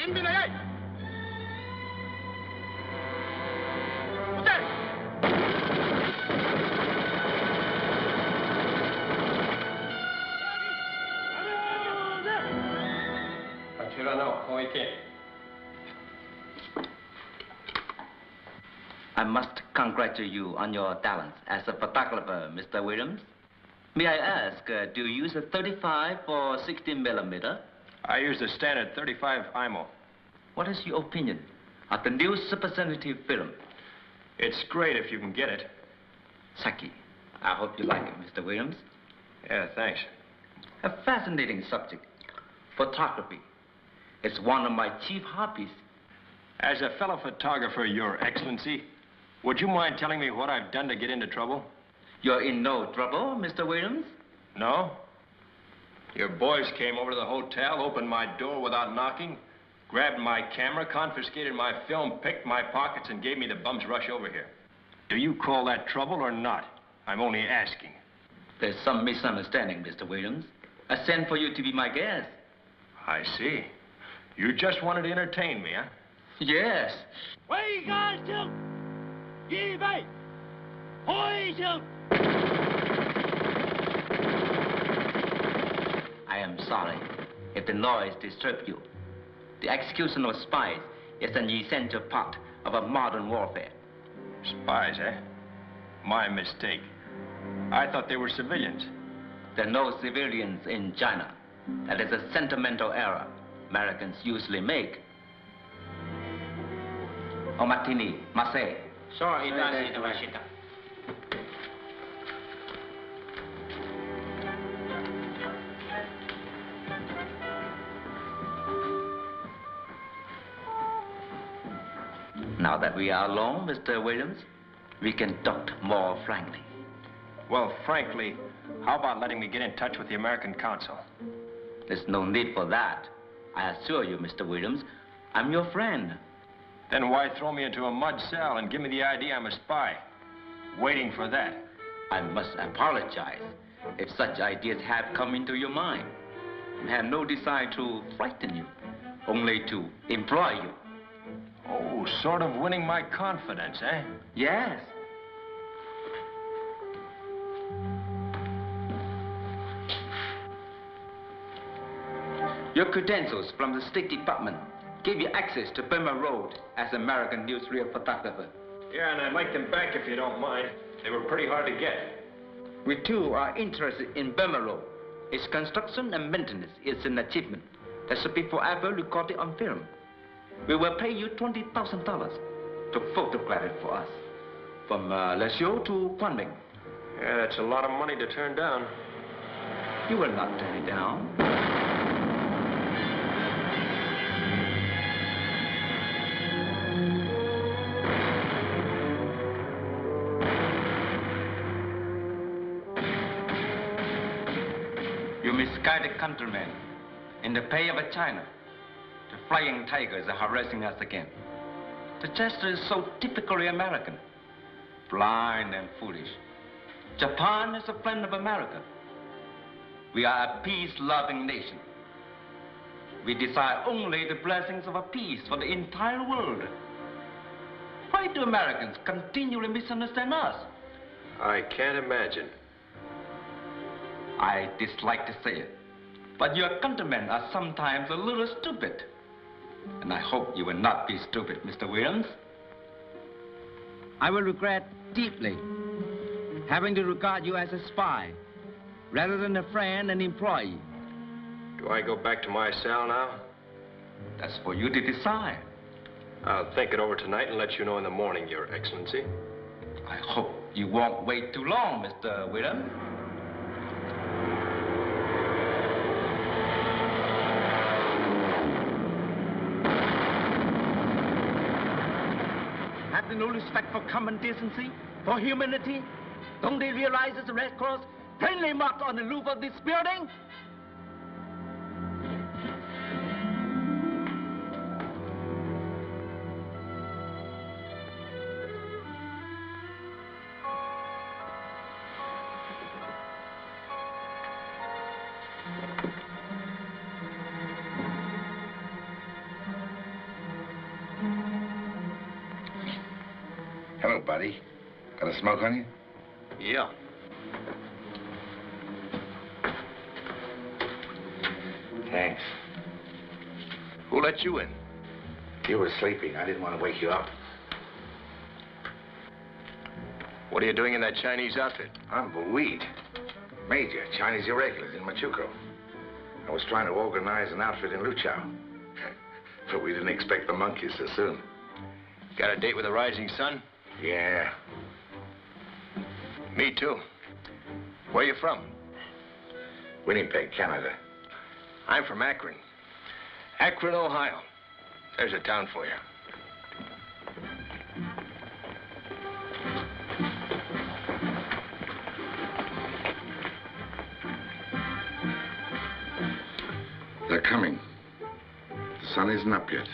準備のよい。撃て。こちらの攻撃。I must congratulate you on your talents as a photographer, Mr. Williams. May I ask, do you use a 35 or 16 millimeter? I use the standard 35 IMO. What is your opinion of the new super-sensitive film? It's great if you can get it. Saki, I hope you like it, Mr. Williams. Yeah, thanks. A fascinating subject, photography. It's one of my chief hobbies. As a fellow photographer, Your Excellency, would you mind telling me what I've done to get into trouble? You're in no trouble, Mr. Williams? No? Your boys came over to the hotel, opened my door without knocking, grabbed my camera, confiscated my film, picked my pockets, and gave me the bum's rush over here. Do you call that trouble or not? I'm only asking. There's some misunderstanding, Mr. Williams. I sent for you to be my guest. I see. You just wanted to entertain me, huh? Yes. Where you guys to? Give it. Poison. I am sorry if the noise disturbed you. The execution of spies is an essential part of a modern warfare. Spies, eh? My mistake. I thought they were civilians. There are no civilians in China. That is a sentimental error Americans usually make. Oh, Martini, Marseille. Sure, it does, Washington. Now that we are alone, Mr. Williams, we can talk more frankly. Well, frankly, how about letting me get in touch with the American consul? There's no need for that. I assure you, Mr. Williams, I'm your friend. Then why throw me into a mud cell and give me the idea I'm a spy? Waiting for that. I must apologize if such ideas have come into your mind. We have no desire to frighten you, only to employ you. Oh, sort of winning my confidence, eh? Yes. Your credentials from the State Department give you access to Burma Road as American newsreel photographer. Yeah, and I'd like them back if you don't mind. They were pretty hard to get. We too are interested in Burma Road. Its construction and maintenance is an achievement that should be forever recorded on film. We will pay you $20,000 to photograph it for us. From Lesio to Kunming. Yeah, that's a lot of money to turn down. You will not turn it down. You misguided countrymen in the pay of China. The flying tigers are harassing us again. The gesture is so typically American, blind and foolish. Japan is a friend of America. We are a peace-loving nation. We desire only the blessings of a peace for the entire world. Why do Americans continually misunderstand us? I can't imagine. I dislike to say it, but your countrymen are sometimes a little stupid. And I hope you will not be stupid, Mr. Williams. I will regret deeply having to regard you as a spy rather than a friend and employee. Do I go back to my cell now? That's for you to decide. I'll think it over tonight and let you know in the morning, Your Excellency. I hope you won't wait too long, Mr. Williams. Have they no respect for common decency, for humanity? Don't they realize it's a Red Cross plainly marked on the roof of this building? Hello, buddy. Got a smoke on you? Yeah. Thanks. Who let you in? You were sleeping. I didn't want to wake you up. What are you doing in that Chinese outfit? I'm Buweed. Major, Chinese irregulars in Machuco. I was trying to organize an outfit in Luchao. But we didn't expect the monkeys so soon. Got a date with the rising sun? Yeah. Me too. Where you from? Winnipeg, Canada. I'm from Akron. Akron, Ohio. There's a town for you. They're coming. The sun isn't up yet.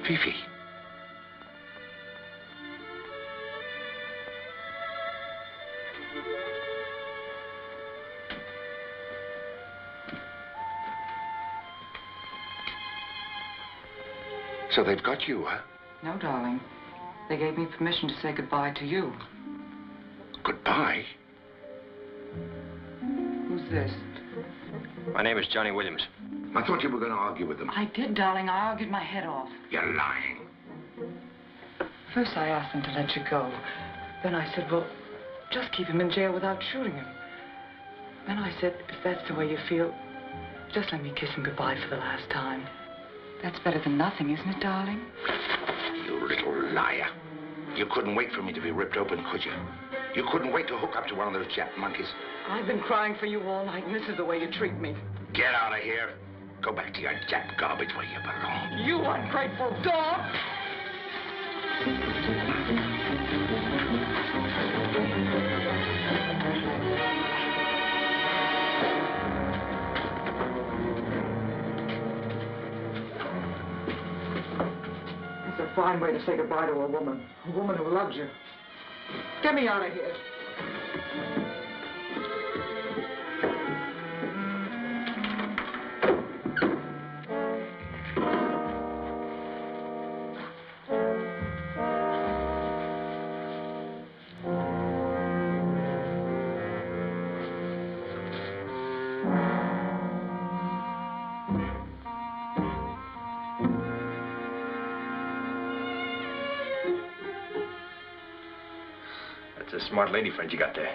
Fifi. So they've got you, huh? No, darling. They gave me permission to say goodbye to you. Goodbye? Who's this? My name is Johnny Williams. I thought you were going to argue with them. I did, darling. I argued my head off. You're lying. First, I asked them to let you go. Then I said, well, just keep him in jail without shooting him. Then I said, if that's the way you feel, just let me kiss him goodbye for the last time. That's better than nothing, isn't it, darling? You little liar. You couldn't wait for me to be ripped open, could you? You couldn't wait to hook up to one of those Jap monkeys. I've been crying for you all night, and this is the way you treat me. Get out of here. Go back to your Jap garbage where you belong. You ungrateful dog! It's a fine way to say goodbye to a woman who loves you. Get me out of here. That's a smart lady friend you got there.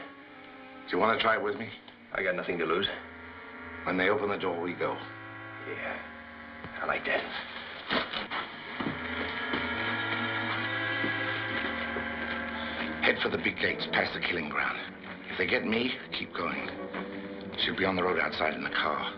Do you want to try it with me? I got nothing to lose. When they open the door, we go. Yeah, I like that. Head for the big gates, past the killing ground. If they get me, keep going. She'll be on the road outside in the car.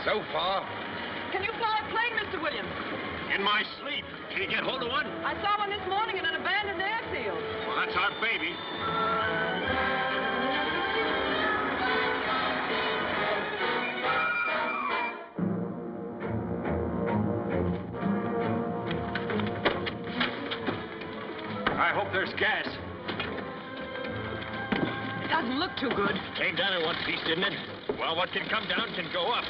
So far. Can you fly a plane, Mr. Williams? In my sleep. Can you get hold of one? I saw one this morning in an abandoned airfield. Well, that's our baby. there's gas. It doesn't look too good. Came down in one piece, didn't it? Well, what can come down can go up.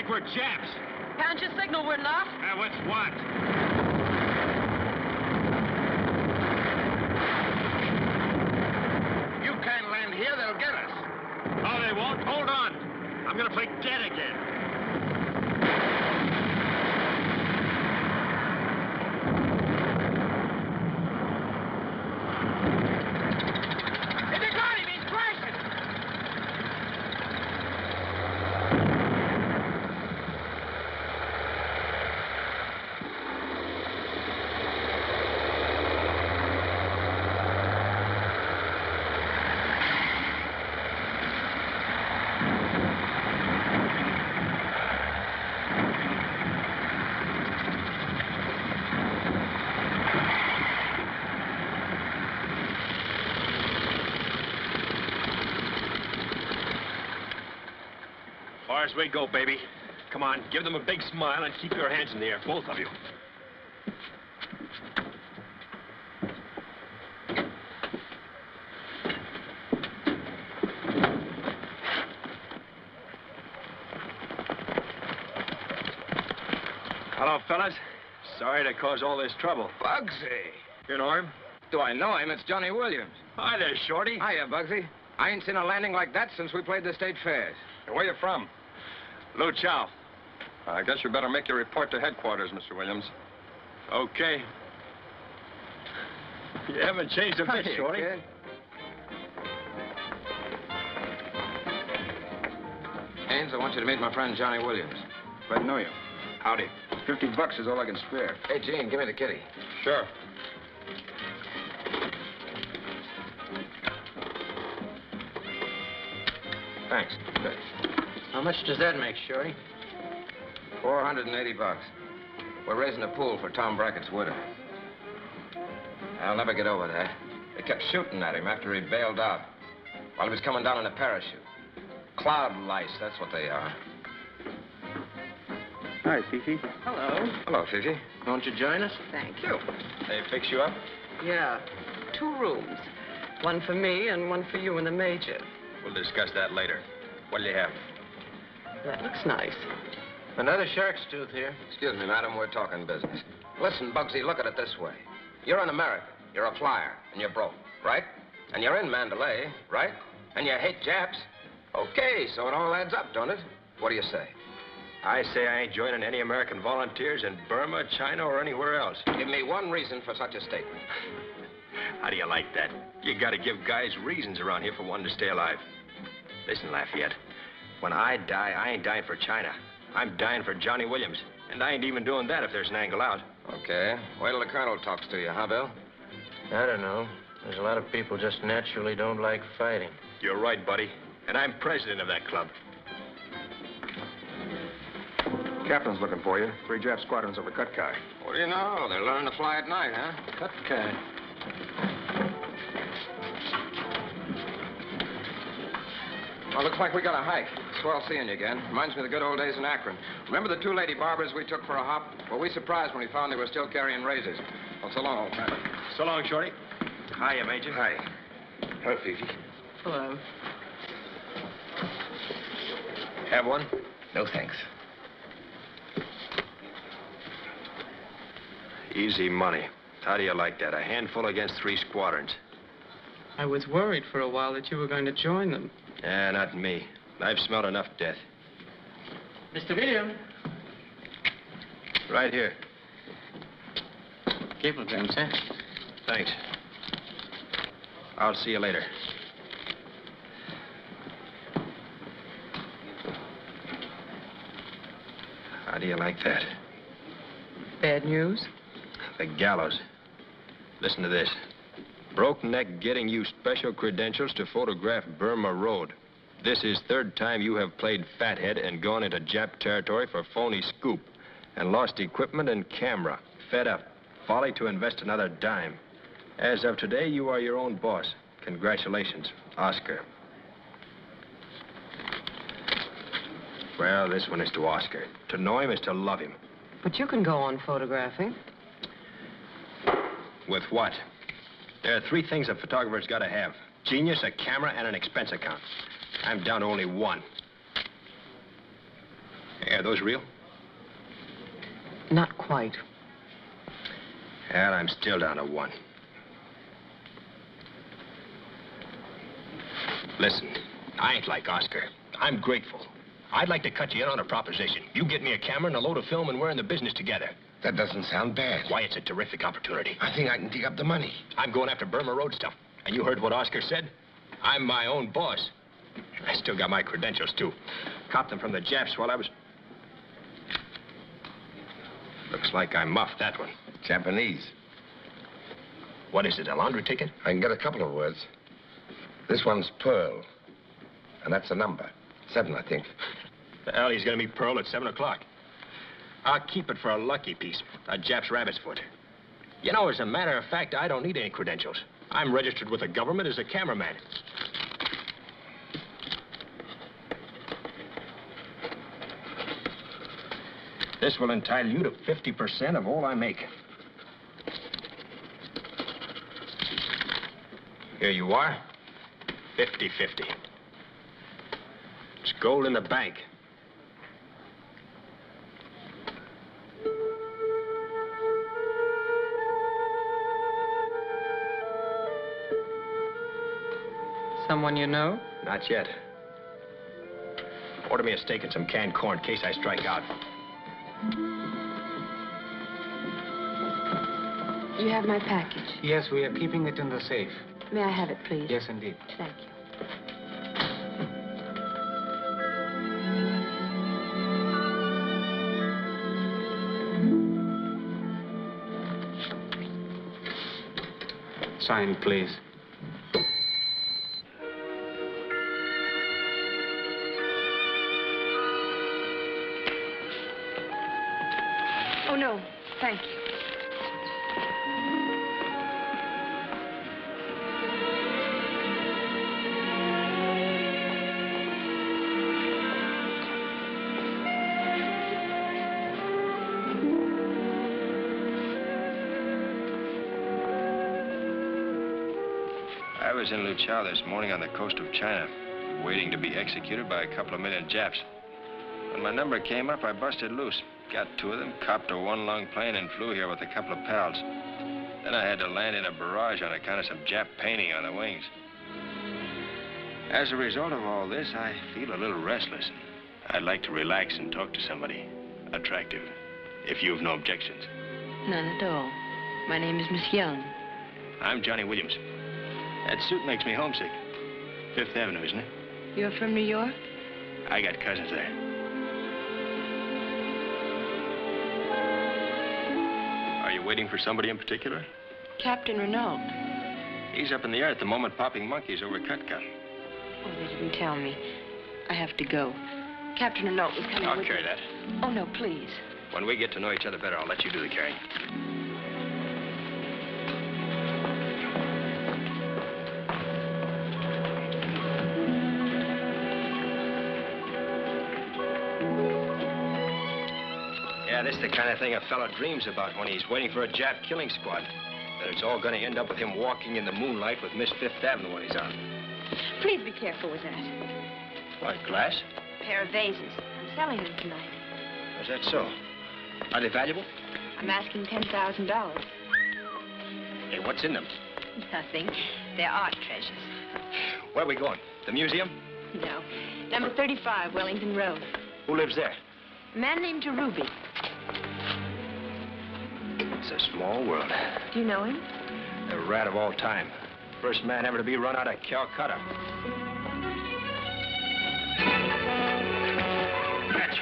We're Japs. Can't you signal we're not? What's what? You can't land here, they'll get us. Oh, they won't? Hold on. I'm gonna play dead again. As we go, baby. Come on, give them a big smile and keep your hands in the air, both of you. Hello, fellas. Sorry to cause all this trouble. Bugsy. You know him? Do I know him? It's Johnny Williams. Hi there, Shorty. Hiya, Bugsy. I ain't seen a landing like that since we played the state fairs. Where you from? Lu Chow. I guess you better make your report to headquarters, Mr. Williams. Okay. You haven't changed a bit, Shorty. Kid. Haynes, I want you to meet my friend Johnny Williams. Glad to know you. Howdy. $50 is all I can spare. Hey, Gene, give me the kitty. Sure. Thanks. Good. How much does that make, Shorty? $480. We're raising a pool for Tom Brackett's widow. I'll never get over that. They kept shooting at him after he bailed out while he was coming down in a parachute. Cloud lice, that's what they are. Hi, Fifi. Hello. Hello, Fifi. Won't you join us? Thank you. They fix you up? Yeah. 2 rooms. One for me and one for you and the Major. We'll discuss that later. What'll you have? That looks nice. Another shark's tooth here. Excuse me, madam, we're talking business. Listen, Bugsy, look at it this way. You're an American. You're a flyer, and you're broke, right? And you're in Mandalay, right? And you hate Japs. Okay, so it all adds up, don't it? What do you say? I say I ain't joining any American volunteers in Burma, China, or anywhere else. Give me one reason for such a statement. How do you like that? You gotta give guys reasons around here for wanting to stay alive. Listen, Lafayette, when I die, I ain't dying for China. I'm dying for Johnny Williams. And I ain't even doing that if there's an angle out. Okay. Wait till the colonel talks to you, huh, Bill? I don't know. There's a lot of people just naturally don't like fighting. You're right, buddy. And I'm president of that club. Captain's looking for you. 3 Jap squadrons over Kutkai. What do you know? They're learning to fly at night, huh? Kutkai. Well, looks like we got a hike. Swell seeing you again. Reminds me of the good old days in Akron. Remember the 2 lady barbers we took for a hop? Well, we surprised when we found they were still carrying razors. Well, so long, old friend. So long, Shorty. Hiya, Major. Hi. Hello, Fifi. Hello. Have one? No, thanks. Easy money. How do you like that? A handful against 3 squadrons. I was worried for a while that you were going to join them. Yeah, not me. I've smelled enough death. Mr. Williams. Right here. Cablegram, sir. Thanks. I'll see you later. How do you like that? Bad news? The gallows. Listen to this. Broke neck getting you special credentials to photograph Burma Road. This is 3rd time you have played fathead and gone into Jap territory for phony scoop and lost equipment and camera. Fed up. Folly to invest another dime. As of today, you are your own boss. Congratulations, Oscar. Well, this one is to Oscar. To know him is to love him. But you can go on photographing. With what? There are 3 things a photographer's got to have. Genius, a camera, and an expense account. I'm down to only 1. Hey, are those real? Not quite. Well, I'm still down to 1. Listen, I ain't like Oscar. I'm grateful. I'd like to cut you in on a proposition. You get me a camera and a load of film and we're in the business together. That doesn't sound bad. Why, it's a terrific opportunity. I think I can dig up the money. I'm going after Burma Road stuff. And you heard what Oscar said? I'm my own boss. I still got my credentials, too. Copped them from the Japs while I was... Looks like I muffed that one. Japanese. What is it, a laundry ticket? I can get a couple of words. This one's Pearl. And that's a number. 7, I think. The alley's gonna meet Pearl at 7 o'clock. I'll keep it for a lucky piece. A Jap's rabbit's foot. You know, as a matter of fact, I don't need any credentials. I'm registered with the government as a cameraman. This will entitle you to 50% of all I make. Here you are. 50-50. It's gold in the bank. Someone you know? Not yet. Order me a steak and some canned corn in case I strike out. You have my package. Yes, we are keeping it in the safe. May I have it, please? Yes, indeed. Thank you. Sign, please. Oh, no. Thank you. I was in Luchao this morning on the coast of China, waiting to be executed by a couple of million Japs. When my number came up, I busted loose. Got 2 of them, copped a 1 long plane, and flew here with a couple of pals. Then I had to land in a barrage on account of some Jap painting on the wings. As a result of all this, I feel a little restless. I'd like to relax and talk to somebody attractive, if you've no objections. None at all. My name is Miss Young. I'm Johnny Williams. That suit makes me homesick. 5th Avenue, isn't it? You're from New York? I got cousins there. Are you waiting for somebody in particular? Captain Renault. He's up in the air at the moment popping monkeys over Cutcut. Oh, they didn't tell me. I have to go. Captain Renault was coming I'll with carry me. that. Oh, no, please. When we get to know each other better, I'll let you do the carrying. Yeah, this is the kind of thing a fellow dreams about when he's waiting for a Jap killing squad. That it's all gonna end up with him walking in the moonlight with Miss 5th Avenue when he's on. Please be careful with that. What, glass? A pair of vases. I'm selling them tonight. Is that so? Are they valuable? I'm asking $10,000. Hey, what's in them? Nothing. They're art treasures. Where are we going? The museum? No. Number 35, Wellington Road. Who lives there? A man named Jerubi. It's a small world. Do you know him? The rat of all time. First man ever to be run out of Calcutta. Catch.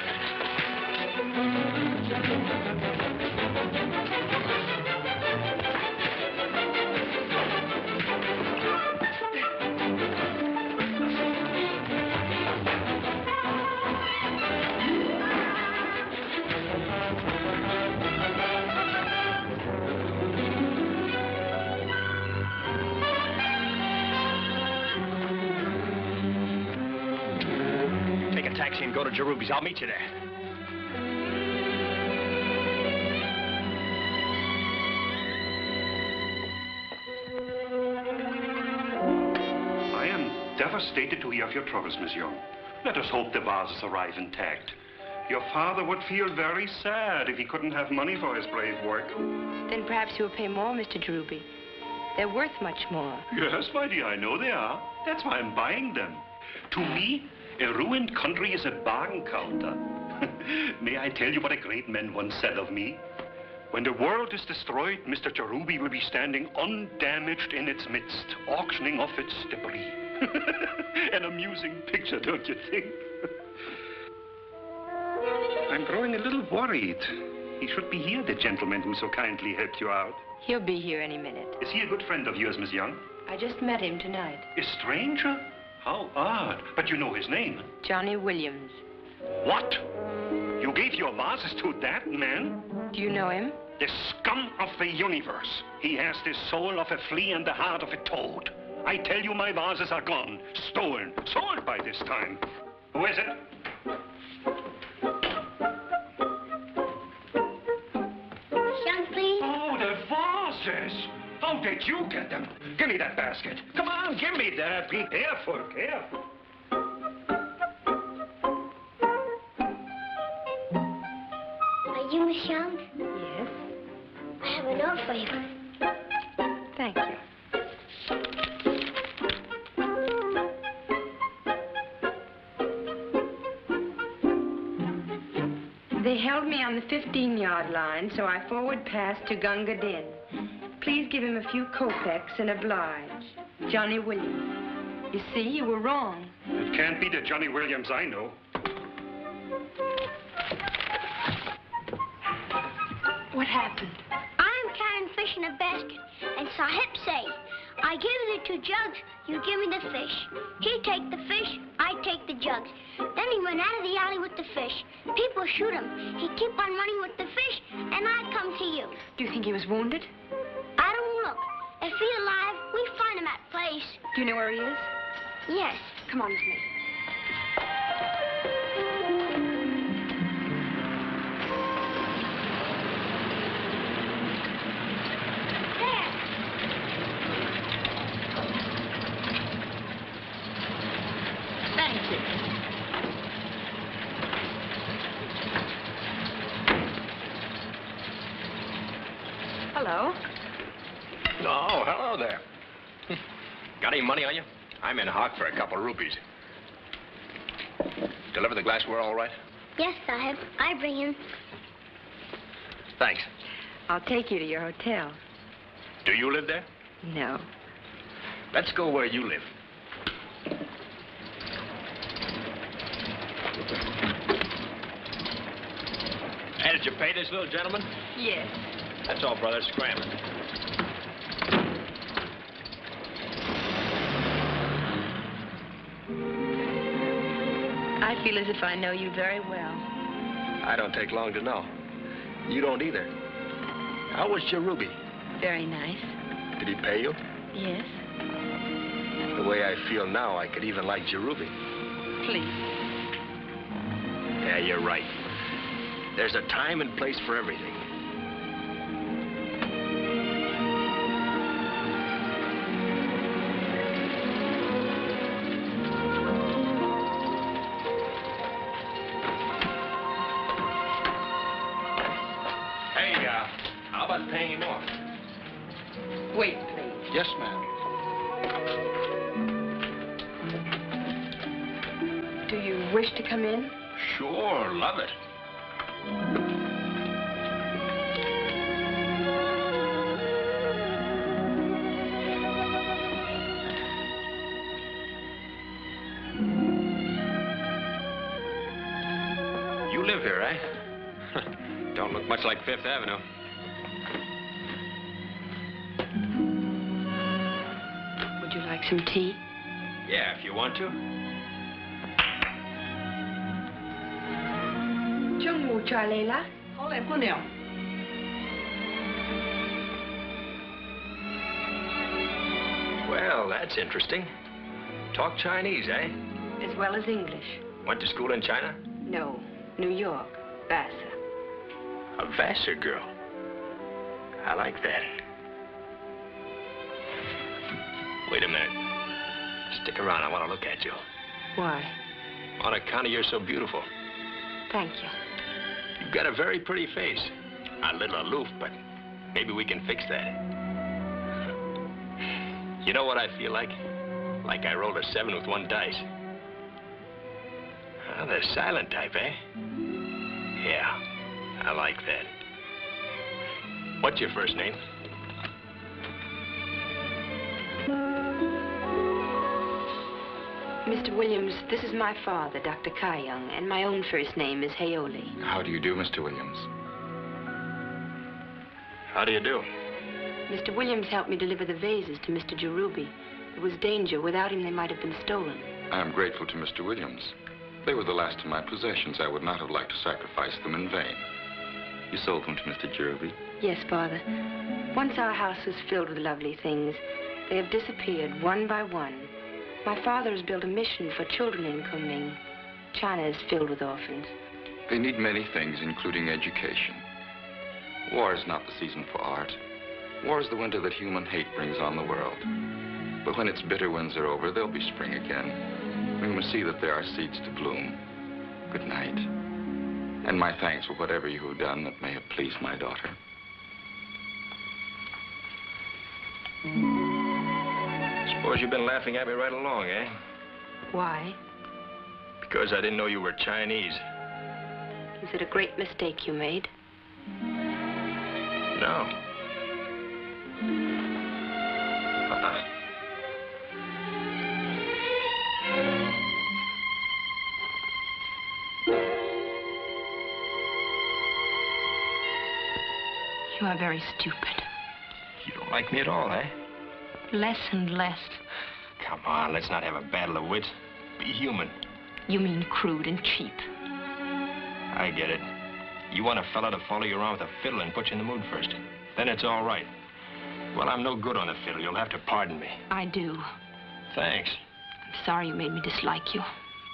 Taxi and go to Jerubi's. I'll meet you there. I am devastated to hear of your troubles, Miss Young. Let us hope the vases arrive intact. Your father would feel very sad if he couldn't have money for his brave work. Then perhaps you'll pay more, Mr. Jerubi. They're worth much more. Yes, my dear, I know they are. That's why I'm buying them. To me, a ruined country is a bargain counter. May I tell you what a great man once said of me? When the world is destroyed, Mr. Jerubi will be standing undamaged in its midst, auctioning off its debris. An amusing picture, don't you think? I'm growing a little worried. He should be here, the gentleman who so kindly helped you out. He'll be here any minute. Is he a good friend of yours, Miss Young? I just met him tonight. A stranger? How odd. But you know his name. Johnny Williams. What? You gave your vases to that man? Do you know him? The scum of the universe. He has the soul of a flea and the heart of a toad. I tell you, my vases are gone. Stolen. Sold by this time. Who is it? Young, please. Oh, the vases. How did you get them? Give me that basket. Come on, give me that. Be careful, careful. Are you Miss Young? Yes. I have a note for you. Thank you. They held me on the 15-yard line, so I forward passed to Gunga Din. Please give him a few kopecks and oblige. Johnny Williams. You see, you were wrong. It can't be the Johnny Williams I know. What happened? I'm carrying fish in a basket, and Sahib say, I give the 2 jugs, you give me the fish. He take the fish, I take the jugs. Then he went out of the alley with the fish. People shoot him. He keep on running with the fish, and I come to you. Do you think he was wounded? I don't look. If he's alive, we find him at place. Do you know where he is? Yes. Come on with me. Thank you. Hello. Oh, hello there. Got any money on you? I'm in hock for a couple rupees. Deliver the glassware all right? Yes, Sahib. I bring him. Thanks. I'll take you to your hotel. Do you live there? No. Let's go where you live. Hey, did you pay this little gentleman? Yes. That's all, brother. Scram. I feel as if I know you very well. I don't take long to know. You don't either. How was Jerubi? Very nice. Did he pay you? Yes. The way I feel now, I could even like Jerubi. Please. Yeah, you're right. There's a time and place for everything. How about paying him off? Wait, please. Yes, ma'am. Do you wish to come in? Sure, love it. You live here, eh? Don't look much like Fifth Avenue. Would you like some tea? Yeah, if you want to. Jungwoo chai Leila. Well, that's interesting. Talk Chinese, eh? As well as English. Went to school in China? No, New York, Vassar. A Vassar girl. I like that. Wait a minute. Stick around. I want to look at you. Why? On account of you're so beautiful. Thank you. You've got a very pretty face. A little aloof, but maybe we can fix that. You know what I feel like? Like I rolled a 7 with 1 dice. Oh, the silent type, eh? Yeah, I like that. What's your first name? Mr. Williams, this is my father, Dr. Kai Young, and my own first name is Haoli. How do you do, Mr. Williams? How do you do? Mr. Williams helped me deliver the vases to Mr. Jerubi. There was danger. Without him, they might have been stolen. I am grateful to Mr. Williams. They were the last of my possessions. I would not have liked to sacrifice them in vain. You sold them to Mr. Jerubi? Yes, Father. Once our house was filled with lovely things, they have disappeared one by one. My father has built a mission for children in Kunming. China is filled with orphans. They need many things, including education. War is not the season for art. War is the winter that human hate brings on the world. But when its bitter winds are over, there'll be spring again. We must see that there are seeds to bloom. Good night. And my thanks for whatever you have done that may have pleased my daughter. Suppose you've been laughing at me right along, eh? Why? Because I didn't know you were Chinese. Is it a great mistake you made? No. You are very stupid. You don't like me at all, eh? Less and less. Come on, let's not have a battle of wits. Be human. You mean crude and cheap. I get it. You want a fella to follow you around with a fiddle and put you in the mood first. Then it's all right. Well, I'm no good on the fiddle. You'll have to pardon me. I do. Thanks. I'm sorry you made me dislike you.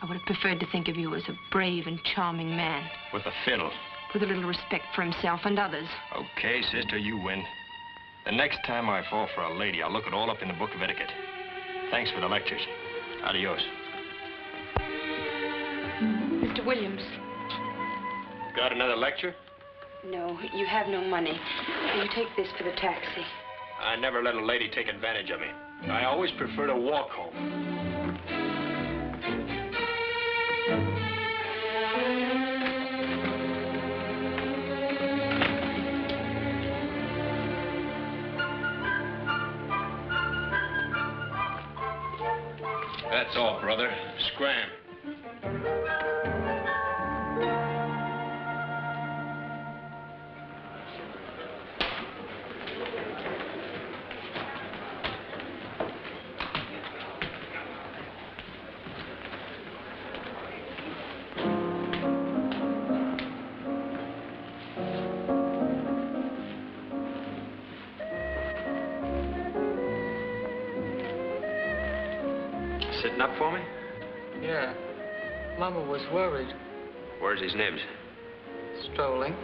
I would have preferred to think of you as a brave and charming man. With a fiddle. With a little respect for himself and others. Okay, sister, you win. The next time I fall for a lady, I'll look it all up in the book of etiquette. Thanks for the lectures. Adios. Mr. Williams. Got another lecture? No, you have no money. You take this for the taxi. I never let a lady take advantage of me. I always prefer to walk home. That's all, brother. Scram. Sitting up for me? Yeah. Mama was worried. Where's his nibs? Strolling.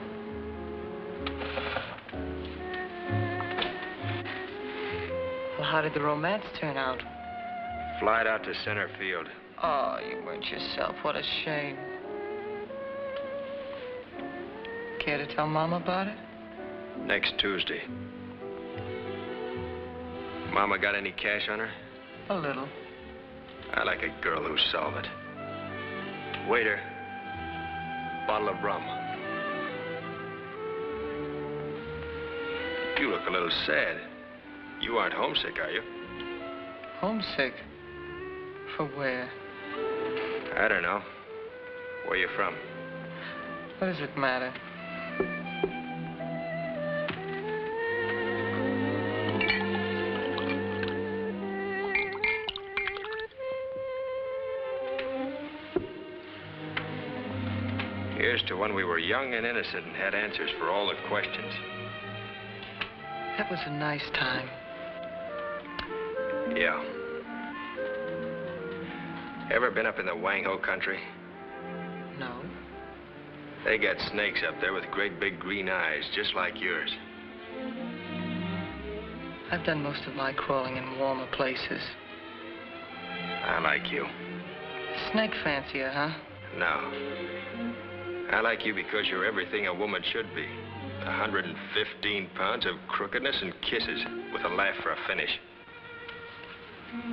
Well, how did the romance turn out? Flied out to center field. Oh, you weren't yourself. What a shame. Care to tell Mama about it? Next Tuesday. Mama got any cash on her? A little. I like a girl who's solvent. Waiter, bottle of rum. You look a little sad. You aren't homesick, are you? Homesick? For where? I don't know. Where you from? What does it matter? Here's to when we were young and innocent and had answers for all the questions. That was a nice time. Yeah. Ever been up in the Wangho country? No. They got snakes up there with great big green eyes, just like yours. I've done most of my crawling in warmer places. I like you. Snake fancier, huh? No. I like you because you're everything a woman should be. 115 pounds of crookedness and kisses, with a laugh for a finish.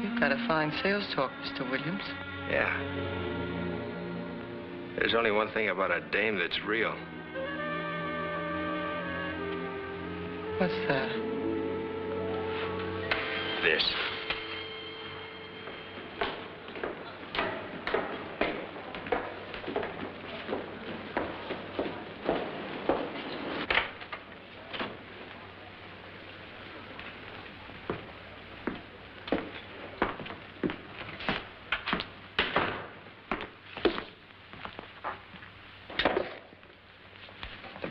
You've got a fine sales talk, Mr. Williams. Yeah. There's only one thing about a dame that's real. What's that? This.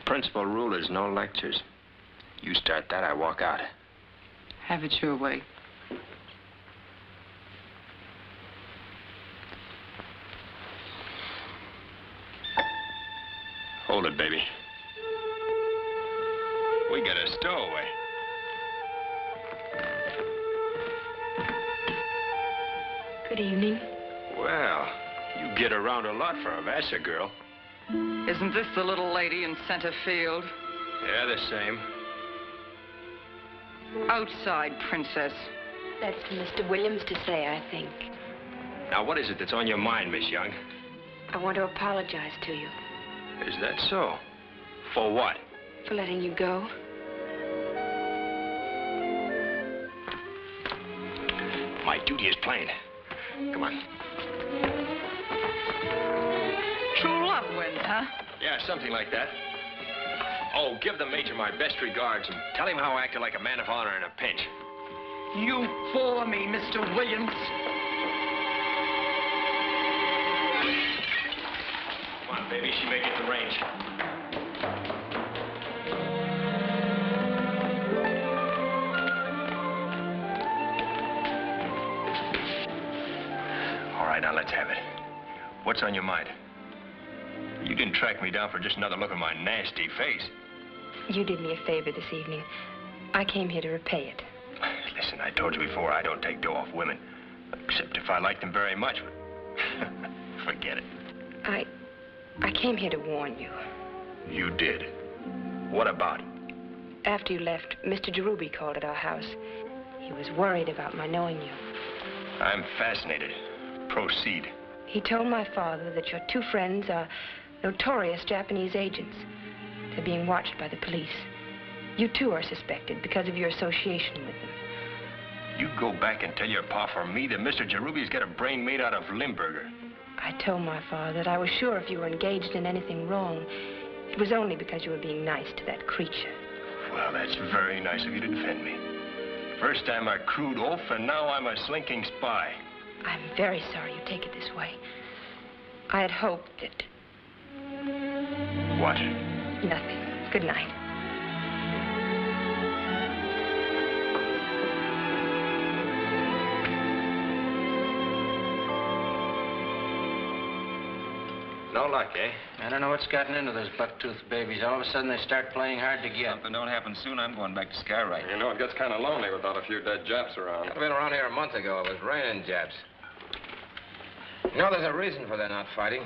Principal rule is no lectures. You start that, I walk out. Have it your way. Hold it, baby. We got a stowaway. Good evening. Well, you get around a lot for a Vassar girl. Isn't this the little lady in center field? Yeah, the same. Outside, princess. That's for Mr. Williams to say, I think. Now, what is it that's on your mind, Miss Young? I want to apologize to you Is that so? For what? for letting you go. My duty is plain. Come on. True love wins, huh? Yeah, something like that. Oh, give the Major my best regards and tell him how I acted like a man of honor in a pinch. You bore me, Mr. Williams. Come on, baby. She may get the range. All right, now let's have it. What's on your mind? You didn't track me down for just another look at my nasty face. You did me a favor this evening. I came here to repay it. Listen, I told you before, I don't take dough off women. Except if I like them very much. Forget it. I came here to warn you. You did. What about? After you left, Mr. Jerubi called at our house. He was worried about my knowing you. I'm fascinated. Proceed. He told my father that your two friends are notorious Japanese agents. They're being watched by the police. You, too, are suspected because of your association with them. You go back and tell your pa for me that Mr. Jerubi's got a brain made out of Limburger. I told my father that I was sure if you were engaged in anything wrong, it was only because you were being nice to that creature. Well, that's very nice of you to defend me. First time I crude oaf, and now I'm a slinking spy. I'm very sorry you take it this way. I had hoped that... What? Nothing. Good night. No luck, eh? I don't know what's gotten into those buck-toothed babies. All of a sudden, they start playing hard to get. Something don't happen soon, I'm going back to Skywright. You know, it gets kind of lonely without a few dead Japs around. I've been around here a month ago. It was raining Japs. You know, there's a reason for their not fighting.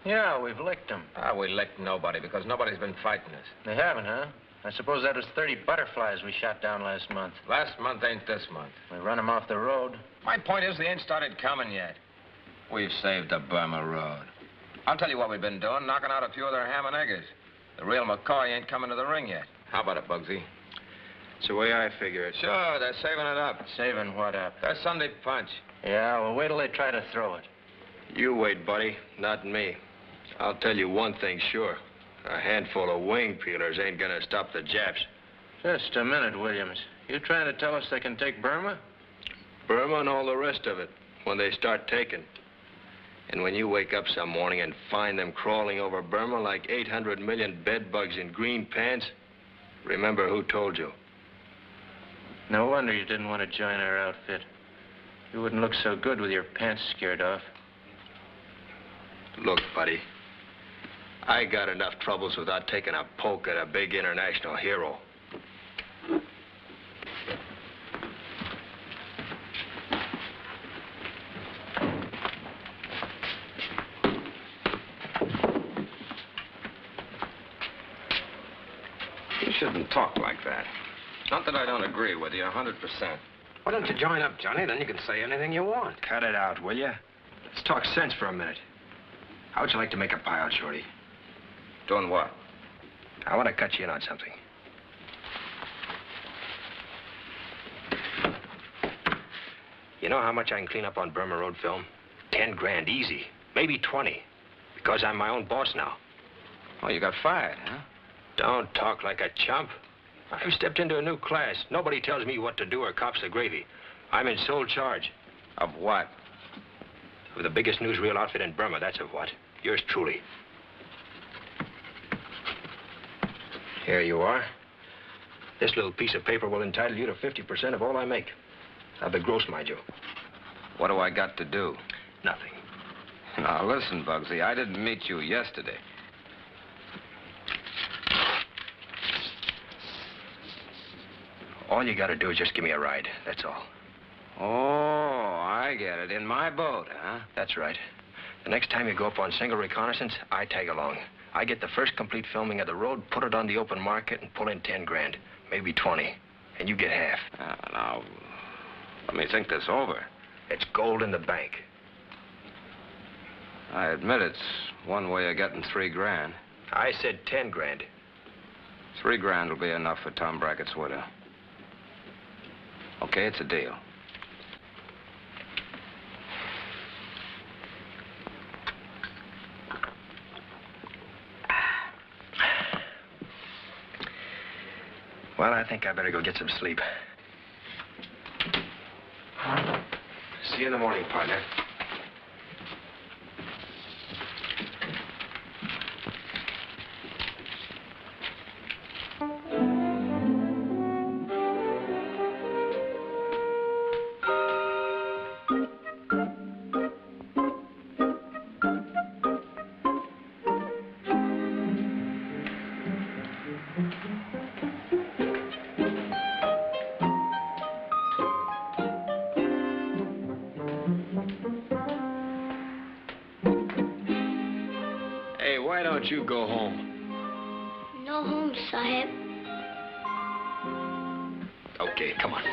Yeah, we've licked them. We licked nobody because nobody's been fighting us. They haven't, huh? I suppose that was 30 butterflies we shot down last month. Last month ain't this month. We run them off the road. My point is they ain't started coming yet. We've saved the Burma Road. I'll tell you what we've been doing, knocking out a few of their ham and eggers. The real McCoy ain't coming to the ring yet. How about it, Bugsy? It's the way I figure it. Sure, they're saving it up. Saving what up? Their Sunday punch. Yeah, well, wait till they try to throw it. You wait, buddy. Not me. I'll tell you one thing sure. A handful of wing peelers ain't gonna stop the Japs. Just a minute, Williams. You trying to tell us they can take Burma? Burma and all the rest of it, when they start taking. And when you wake up some morning and find them crawling over Burma like 800 million bed bugs in green pants, remember who told you. No wonder you didn't want to join our outfit. You wouldn't look so good with your pants scared off. Look, buddy, I got enough troubles without taking a poke at a big international hero. You shouldn't talk like that. Not that I don't agree with you 100%. Why don't you join up, Johnny? Then you can say anything you want. Cut it out, will you? Let's talk sense for a minute. How would you like to make a pie out, Shorty? Doing what? I want to cut you in on something. You know how much I can clean up on Burma Road film? 10 grand, easy. Maybe 20. Because I'm my own boss now. Oh, you got fired, huh? Don't talk like a chump. I've stepped into a new class. Nobody tells me what to do or cops the gravy. I'm in sole charge. Of what? Of the biggest newsreel outfit in Burma, that's of what. Yours truly. Here you are. This little piece of paper will entitle you to 50% of all I make. Of the gross, mind you. What do I got to do? Nothing. Now, listen, Bugsy, I didn't meet you yesterday. All you gotta do is just give me a ride, that's all. Oh, I get it. In my boat, huh? That's right. The next time you go up on single reconnaissance, I tag along. I get the first complete filming of the road, put it on the open market, and pull in 10 grand. Maybe 20. And you get half. Now, let me think this over. It's gold in the bank. I admit it's one way of getting 3 grand. I said 10 grand. 3 grand will be enough for Tom Brackett's widow. Okay, it's a deal. Well, I think I better go get some sleep. See you in the morning, partner. Why don't you go home? No home, Sahib. Okay, come on.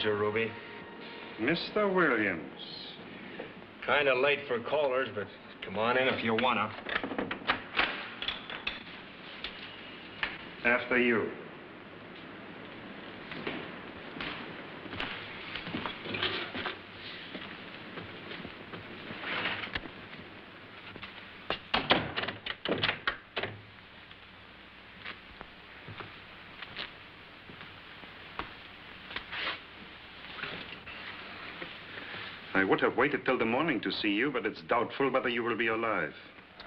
Ruby. Mr. Williams. Kind of late for callers, but come on in if you wanna. After you. I would have waited till the morning to see you, but it's doubtful whether you will be alive.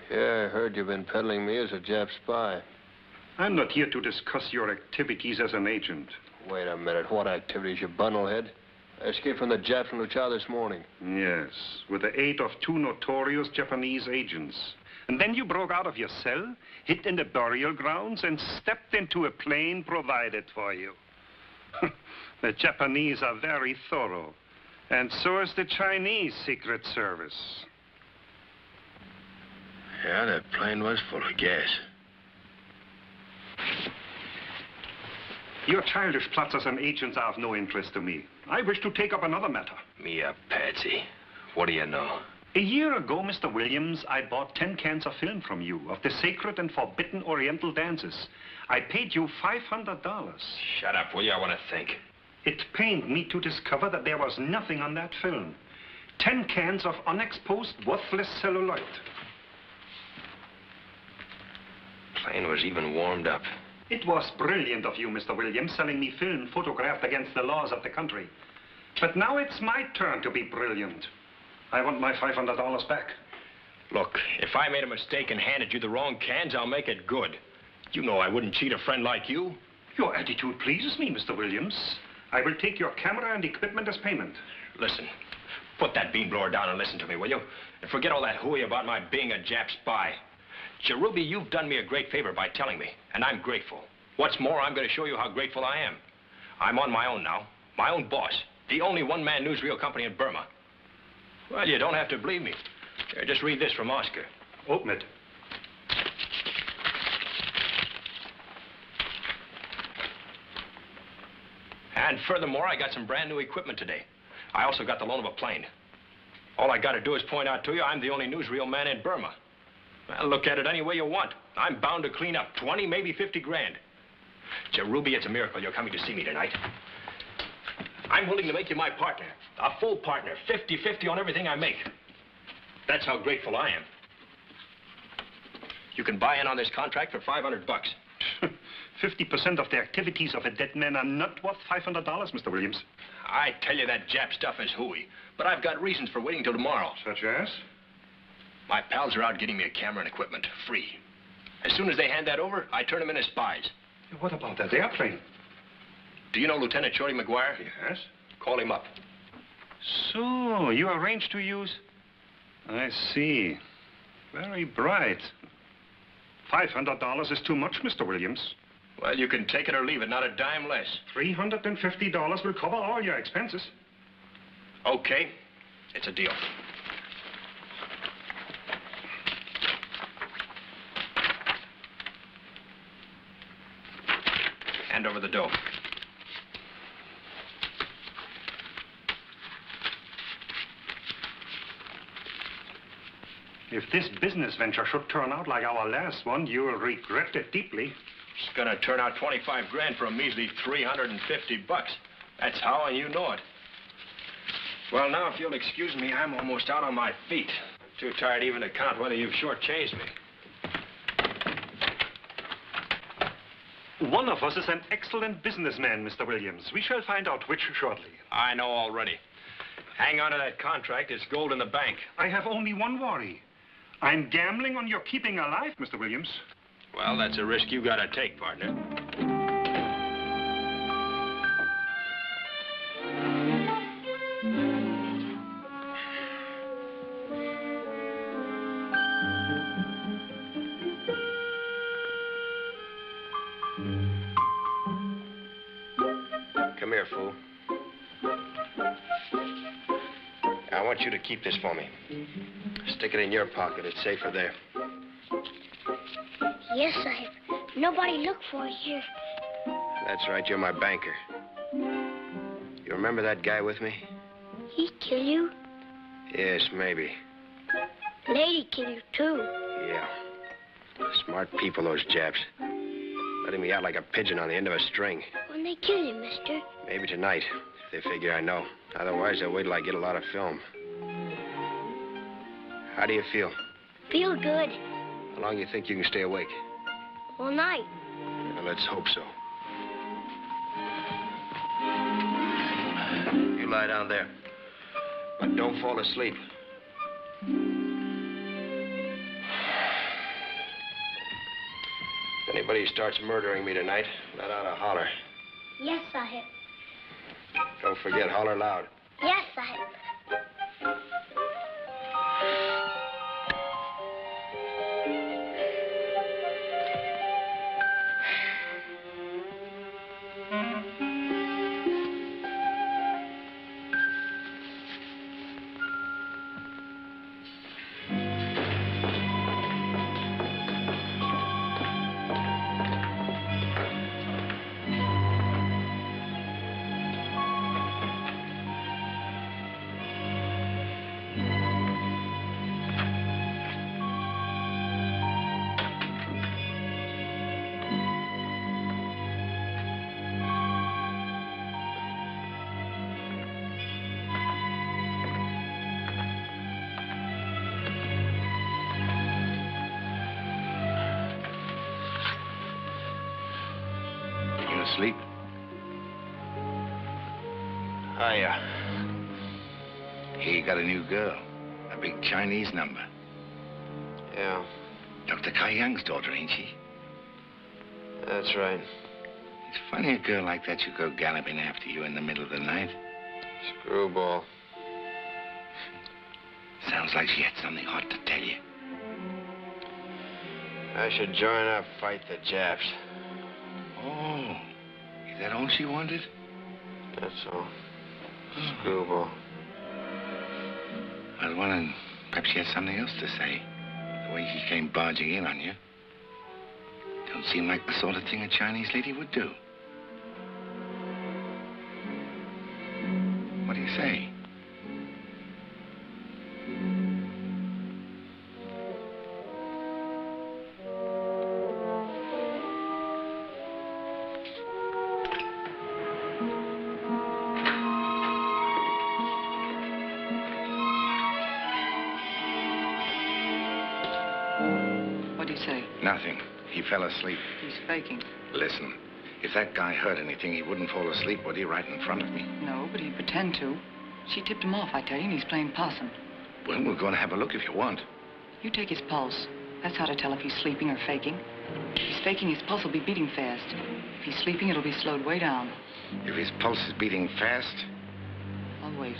Yeah, I heard you've been peddling me as a Jap spy. I'm not here to discuss your activities as an agent. Wait a minute. What activities, you bundlehead? I escaped from the Japs from Luchao this morning. Yes, with the aid of 2 notorious Japanese agents. And then you broke out of your cell, hid in the burial grounds, and stepped into a plane provided for you. The Japanese are very thorough, and so is the Chinese Secret Service. Yeah, that plane was full of gas. Your childish plots as an agent are of no interest to me. I wish to take up another matter. Me a patsy. What do you know? A year ago, Mr. Williams, I bought 10 cans of film from you of the sacred and forbidden Oriental dances. I paid you $500. Shut up, will you? I want to think. It pained me to discover that there was nothing on that film. 10 cans of unexposed, worthless celluloid. Plane was even warmed up. It was brilliant of you, Mr. Williams, selling me film photographed against the laws of the country. But now it's my turn to be brilliant. I want my $500 back. Look, if I made a mistake and handed you the wrong cans, I'll make it good. You know I wouldn't cheat a friend like you. Your attitude pleases me, Mr. Williams. I will take your camera and equipment as payment. Listen, put that bean blower down and listen to me, will you? And forget all that hooey about my being a Jap spy. Cherubi, you've done me a great favor by telling me, and I'm grateful. What's more, I'm going to show you how grateful I am. I'm on my own now, my own boss, the only one-man newsreel company in Burma. Well, you don't have to believe me. Here, just read this from Oscar. Open it. And furthermore, I got some brand new equipment today. I also got the loan of a plane. All I got to do is point out to you I'm the only newsreel man in Burma. Well, look at it any way you want. I'm bound to clean up 20, maybe 50 grand. Cherubi, it's a miracle you're coming to see me tonight. I'm willing to make you my partner, a full partner, 50-50 on everything I make. That's how grateful I am. You can buy in on this contract for $500. 50% of the activities of a dead man are not worth $500, Mr. Williams. I tell you that Jap stuff is hooey, but I've got reasons for waiting till tomorrow. Such as? My pals are out getting me a camera and equipment, free. As soon as they hand that over, I turn them in as spies. What about that airplane? Do you know Lieutenant Shorty McGuire? Yes. Call him up. So, you arranged to use... I see. Very bright. $500 is too much, Mr. Williams. Well, you can take it or leave it, not a dime less. $350 will cover all your expenses. Okay. It's a deal. Hand over the dough. If this business venture should turn out like our last one, you'll regret it deeply. It's gonna turn out 25 grand for a measly $350. That's how, and you know it. Well, now, if you'll excuse me, I'm almost out on my feet. Too tired even to count whether you've shortchanged me. One of us is an excellent businessman, Mr. Williams. We shall find out which shortly. I know already. Hang on to that contract. It's gold in the bank. I have only one worry. I'm gambling on your keeping alive, Mr. Williams. Well, that's a risk you gotta take, partner. Come here, fool. I want you to keep this for me. Stick it in your pocket. It's safer there. Yes, Sahib. Nobody look for it here. That's right. You're my banker. You remember that guy with me? He kill you? Yes, maybe. Lady kill you, too. Yeah. Smart people, those Japs. Letting me out like a pigeon on the end of a string. When they kill you, mister? Maybe tonight, if they figure I know. Otherwise, they'll wait till I get a lot of film. How do you feel? Feel good. How long do you think you can stay awake? All night. Well, let's hope so. You lie down there. But don't fall asleep. If anybody starts murdering me tonight, let out a holler. Yes, Sahib. Don't forget, holler loud. Yes, Sahib. Asleep? Hiya. Here you got a new girl. A big Chinese number. Yeah, Dr. Kai Young's daughter, ain't she? that's right. It's funny a girl like that should go galloping after you in the middle of the night. Screwball. Sounds like she had something hot to tell you. I should join up, fight the Japs. Oh, is that all she wanted? That's all. Screwball. I was wondering, perhaps she had something else to say. The way she came barging in on you. Don't seem like the sort of thing a Chinese lady would do. What do you say? What do you say? Nothing. He fell asleep. He's faking. Listen, if that guy heard anything, he wouldn't fall asleep, would he, right in front of me? No, but he'd pretend to. She tipped him off, I tell you, and he's playing possum. Well, we're going to have a look if you want. You take his pulse. That's how to tell if he's sleeping or faking. If he's faking, his pulse will be beating fast. If he's sleeping, it'll be slowed way down. If his pulse is beating fast? I'll wait.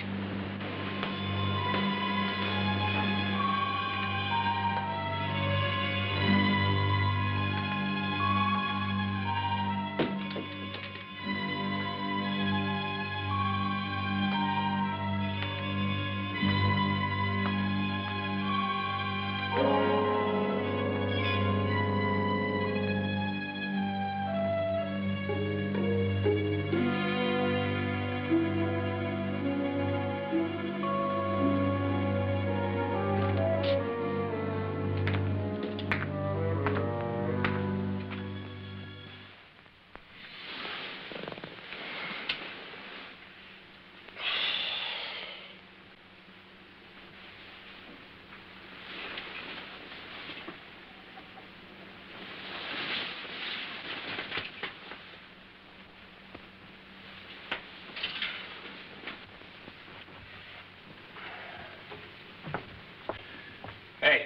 Hey.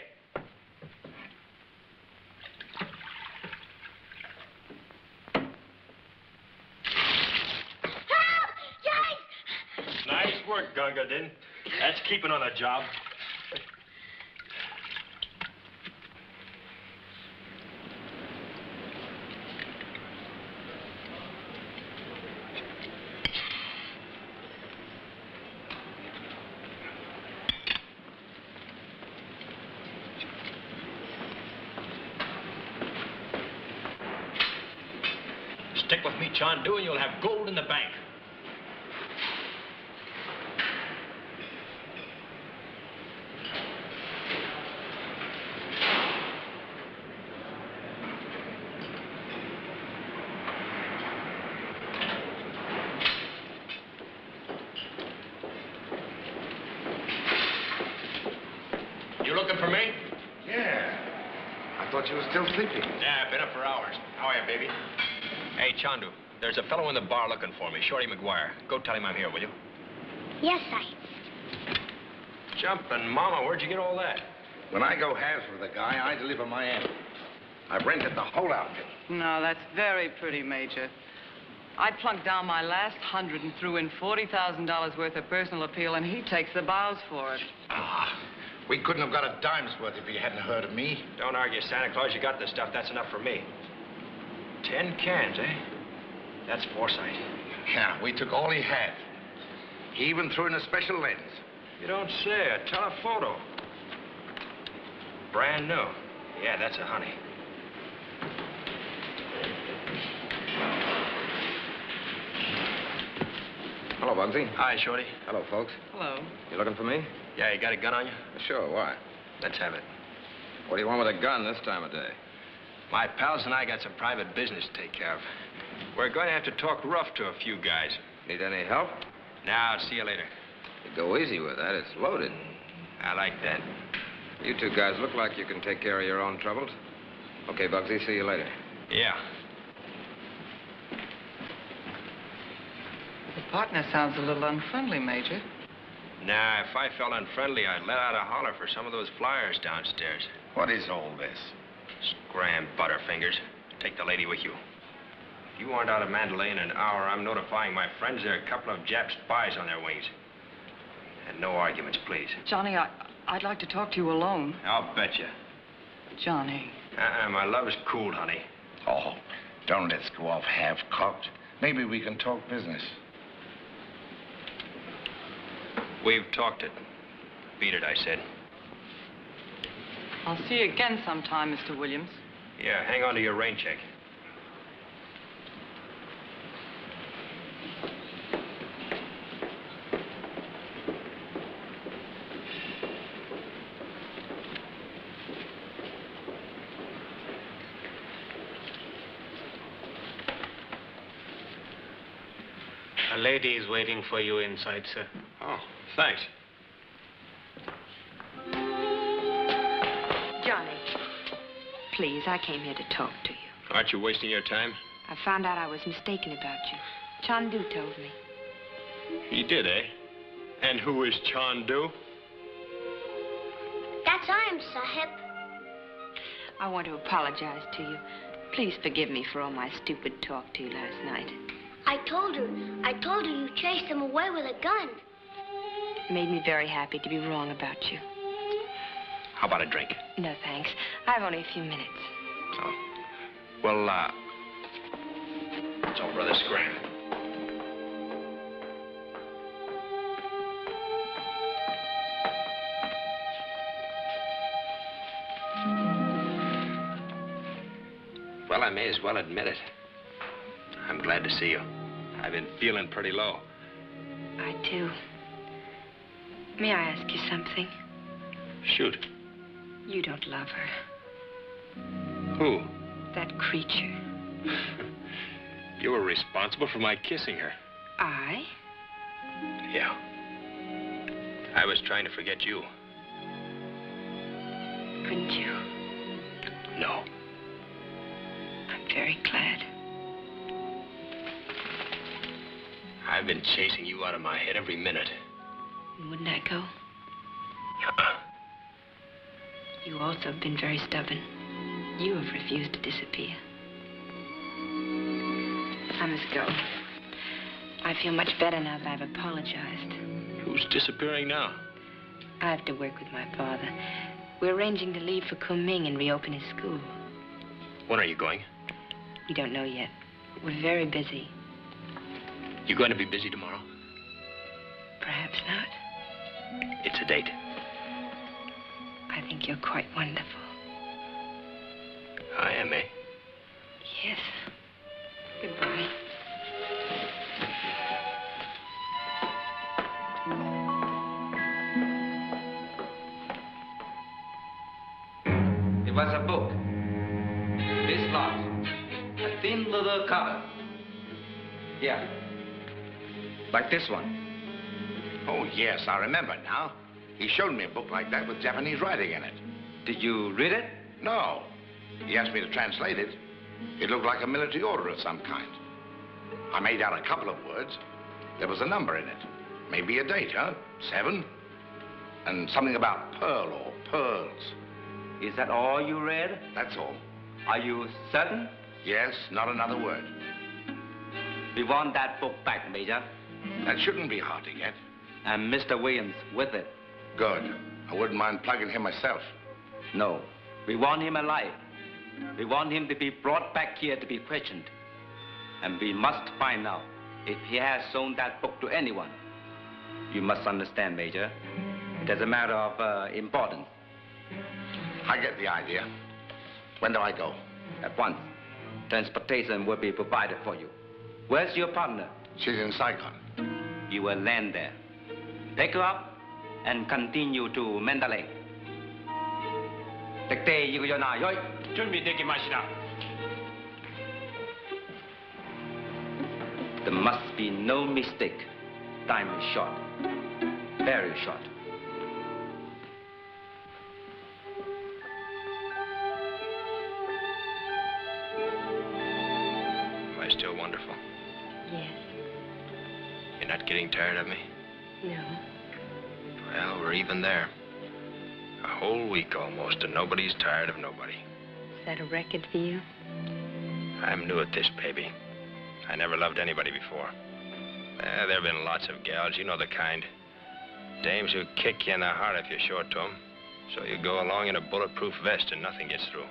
Nice work, Gunga Din. That's keeping on the job. Stick with me, Chandu, and you'll have gold in the bank. You looking for me? Yeah. I thought you were still sleeping. Yeah, I've been up for hours. How are you, baby? Hey, Chandu, there's a fellow in the bar looking for me, Shorty McGuire. Go tell him I'm here, will you? Yes, Sahib. Jumping, Mama, where'd you get all that? When I go halves with a guy, I deliver my end. I've rented the whole outfit. No, that's very pretty, Major. I plunked down my last 100 and threw in $40,000 worth of personal appeal, and he takes the bows for it. Ah, we couldn't have got a dime's worth if you hadn't heard of me. Don't argue, Santa Claus. You got the stuff. That's enough for me. 10 cans, eh? That's foresight. Yeah, we took all he had. He even threw in a special lens. You don't say. A telephoto. Brand new. Yeah, that's a honey. Hello, Bugsy. Hi, Shorty. Hello, folks. Hello. You looking for me? Yeah, you got a gun on you? Sure, why? Let's have it. What do you want with a gun this time of day? My pals and I got some private business to take care of. We're going to have to talk rough to a few guys. Need any help? Now, see you later. You go easy with that. It's loaded. I like that. You two guys look like you can take care of your own troubles. Okay, Bugsy, see you later. Yeah. The partner sounds a little unfriendly, Major. Nah, if I felt unfriendly, I'd let out a holler for some of those flyers downstairs. What is all this? Scram butterfingers. Take the lady with you. If you aren't out of Mandalay in an hour, I'm notifying my friends there are a couple of Jap spies on their wings. And no arguments, please. Johnny, I'd like to talk to you alone. I'll bet you. Johnny. My love is cooled, honey. Oh, don't let's go off half-cocked. Maybe we can talk business. We've talked it. Beat it, I said. I'll see you again sometime, Mr. Williams. Yeah, hang on to your rain check. A lady is waiting for you inside, sir. Oh, thanks. Johnny, please, I came here to talk to you. Aren't you wasting your time? I found out I was mistaken about you. Chandu told me. He did, eh? And who is Chandu? That's I am, Sahib. I want to apologize to you. Please forgive me for all my stupid talk to you last night. I told her you chased him away with a gun. It made me very happy to be wrong about you. How about a drink? No, thanks. I have only a few minutes. Oh. Well, it's all Brother Scram. Well, I may as well admit it. I'm glad to see you. I've been feeling pretty low. I do. May I ask you something? Shoot. You don't love her. Who? That creature. You were responsible for my kissing her. I? Yeah. I was trying to forget you. Couldn't you? No. I'm very glad. I've been chasing you out of my head every minute. Wouldn't I go? You also have been very stubborn. You have refused to disappear. I must go. I feel much better now that I've apologized. Who's disappearing now? I have to work with my father. We're arranging to leave for Kunming and reopen his school. When are you going? We don't know yet. We're very busy. You going to be busy tomorrow? Perhaps not. It's a date. I think you're quite wonderful. I am, eh? Yes. Goodbye. It was a book. This large. A thin little cover. Yeah. Like this one. Oh, yes, I remember now. He showed me a book like that with Japanese writing in it. Did you read it? No. He asked me to translate it. It looked like a military order of some kind. I made out a couple of words. There was a number in it. Maybe a date, huh? 7. And something about pearl or pearls. Is that all you read? That's all. Are you certain? Yes, not another word. We want that book back, Major. That shouldn't be hard to get. And Mr. Williams with it. Good. I wouldn't mind plugging him myself. No. We want him alive. We want him to be brought back here to be questioned. And we must find out if he has shown that book to anyone. You must understand, Major. It is a matter of importance. I get the idea. When do I go? At once. Transportation will be provided for you. Where's your partner? She's in Saigon. You will land there. Take her up and continue to Mandalay. There must be no mistake. Time is short. Very short. Am I still wonderful? Yes. You're not getting tired of me? No. Well, we're even there. A whole week almost, and nobody's tired of nobody. Is that a record for you? I'm new at this, baby. I never loved anybody before. There have been lots of gals, you know the kind. Dames who kick you in the heart if you're short to them. So you go along in a bulletproof vest and nothing gets through.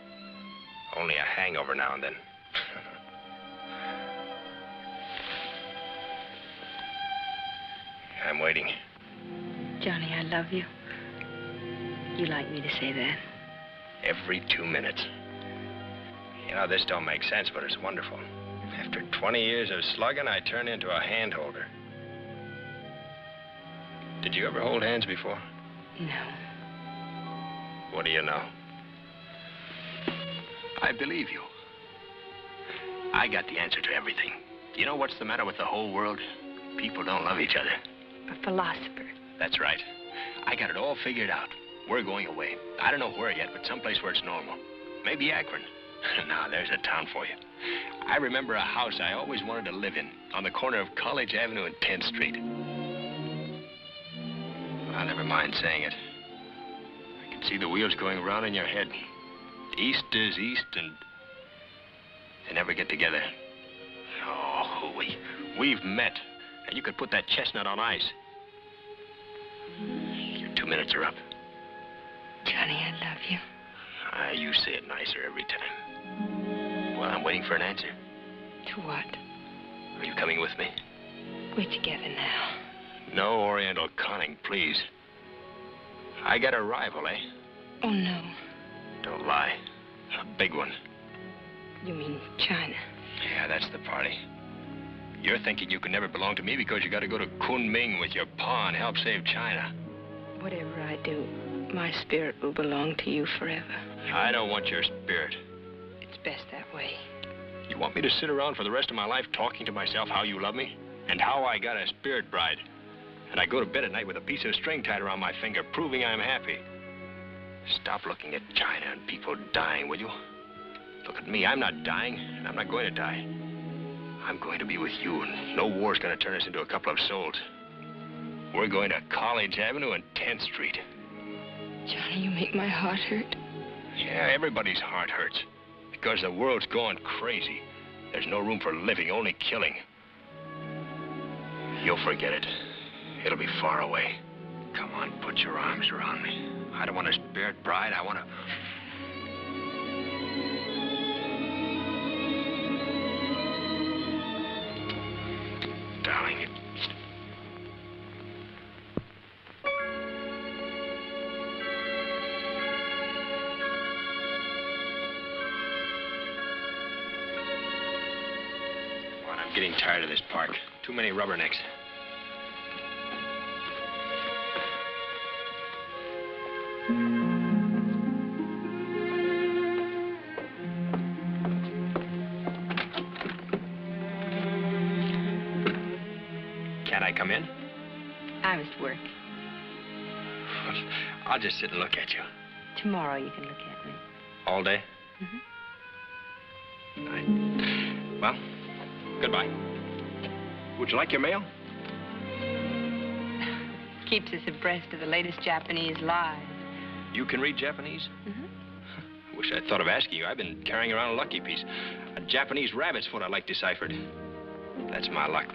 Only a hangover now and then. I'm waiting. Johnny, I love you. You like me to say that? Every 2 minutes. You know, this don't make sense, but it's wonderful. After 20 years of slugging, I turn into a hand holder. Did you ever hold hands before? No. What do you know? I believe you. I got the answer to everything. You know what's the matter with the whole world? People don't love each other. A philosopher. That's right. I got it all figured out. We're going away. I don't know where yet, but someplace where it's normal. Maybe Akron. Now, there's a town for you. I remember a house I always wanted to live in, on the corner of College Avenue and 10th Street. Well, never mind saying it. I can see the wheels going around in your head. East is east, and they never get together. Oh, we've met, and you could put that chestnut on ice. Your 2 minutes are up. Johnny, I love you. You say it nicer every time. Well, I'm waiting for an answer. To what? Are you coming with me? We're together now. No Oriental conning, please. I got a rival, eh? Oh, no. Don't lie. A big one. You mean China? Yeah, that's the party. You're thinking you can never belong to me because you got to go to Kunming with your pa and help save China. Whatever I do, my spirit will belong to you forever. I don't want your spirit. It's best that way. You want me to sit around for the rest of my life talking to myself how you love me? And how I got a spirit bride? And I go to bed at night with a piece of string tied around my finger, proving I'm happy. Stop looking at China and people dying, will you? Look at me. I'm not dying, and I'm not going to die. I'm going to be with you, and no war's going to turn us into a couple of souls. We're going to College Avenue and 10th Street. Johnny, you make my heart hurt. Yeah, everybody's heart hurts. Because the world's gone crazy. There's no room for living, only killing. You'll forget it. It'll be far away. Come on, put your arms around me. I don't want a spirit bride. I want to... Darling, I'm getting tired of this park. Too many rubbernecks. Can't I come in? I was at work. I'll just sit and look at you. Tomorrow you can look at me. All day? Mm-hmm. Well, goodbye. Would you like your mail? Keeps us abreast of the latest Japanese lies. You can read Japanese? Mm-hmm. Wish I'd thought of asking you. I've been carrying around a lucky piece. A Japanese rabbit's foot I like deciphered. That's my luck.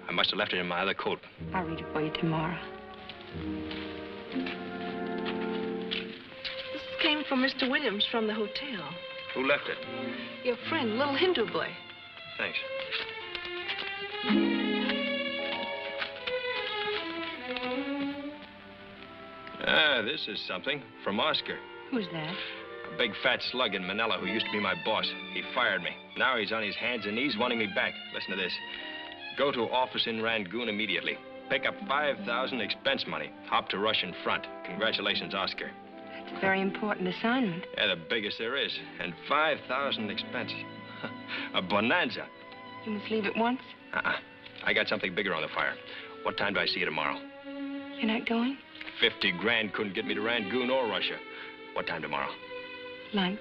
I must have left it in my other coat. I'll read it for you tomorrow. This came from Mr. Williams from the hotel. Who left it? Your friend, little Hindu boy. Thanks. Ah, this is something. From Oscar. Who's that? A big fat slug in Manila who used to be my boss. He fired me. Now he's on his hands and knees wanting me back. Listen to this. Go to office in Rangoon immediately. Pick up 5,000 expense money. Hop to Russian front. Congratulations, Oscar. That's a very important assignment. Yeah, the biggest there is. And 5,000 expense. A bonanza. You must leave at once? I got something bigger on the fire. What time do I see you tomorrow? You're not going? 50 grand couldn't get me to Rangoon or Russia. What time tomorrow? Lunch.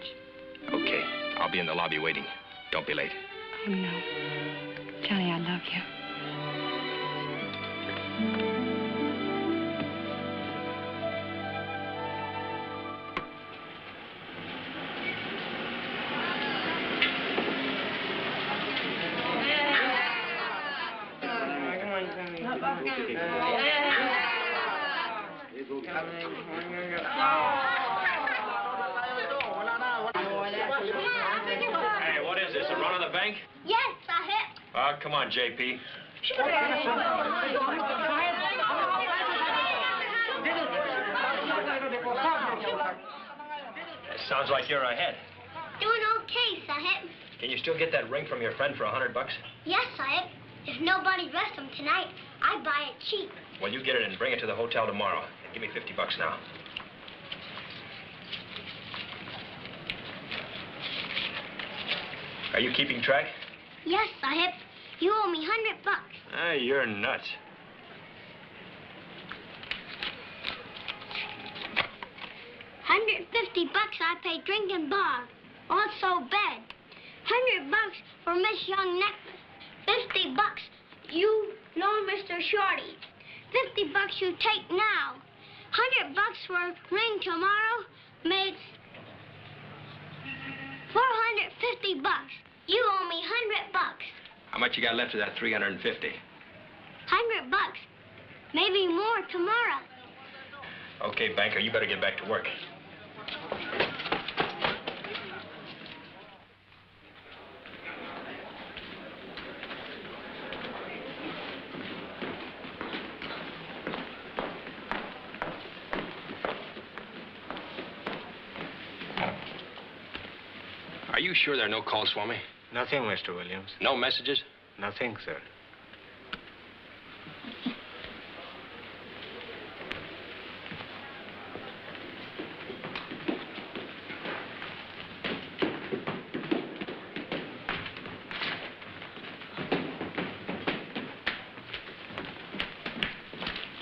Okay. I'll be in the lobby waiting. Don't be late. Oh, no. Johnny, I love you. Hey, what is this, a run on the bank? Yes, Sahib. Come on, JP. It sounds like you're ahead. Doing okay, Sahib. Can you still get that ring from your friend for $100? Yes, Sahib. If nobody rests them tonight, I buy it cheap. Well, you get it and bring it to the hotel tomorrow. Give me $50 now. Are you keeping track? Yes, Sahib. You owe me $100. You're nuts. $150 I pay drink and bar. Also bed. $100 for Miss Young necklace. $50 you loan Mr. Shorty. $50 you take now. $100 for ring tomorrow makes $450. You owe me $100. How much you got left of that $350? $100. Maybe more tomorrow. Okay, banker, you better get back to work. Are you sure there are no calls for me? Nothing, Mr. Williams. No messages? Nothing, sir.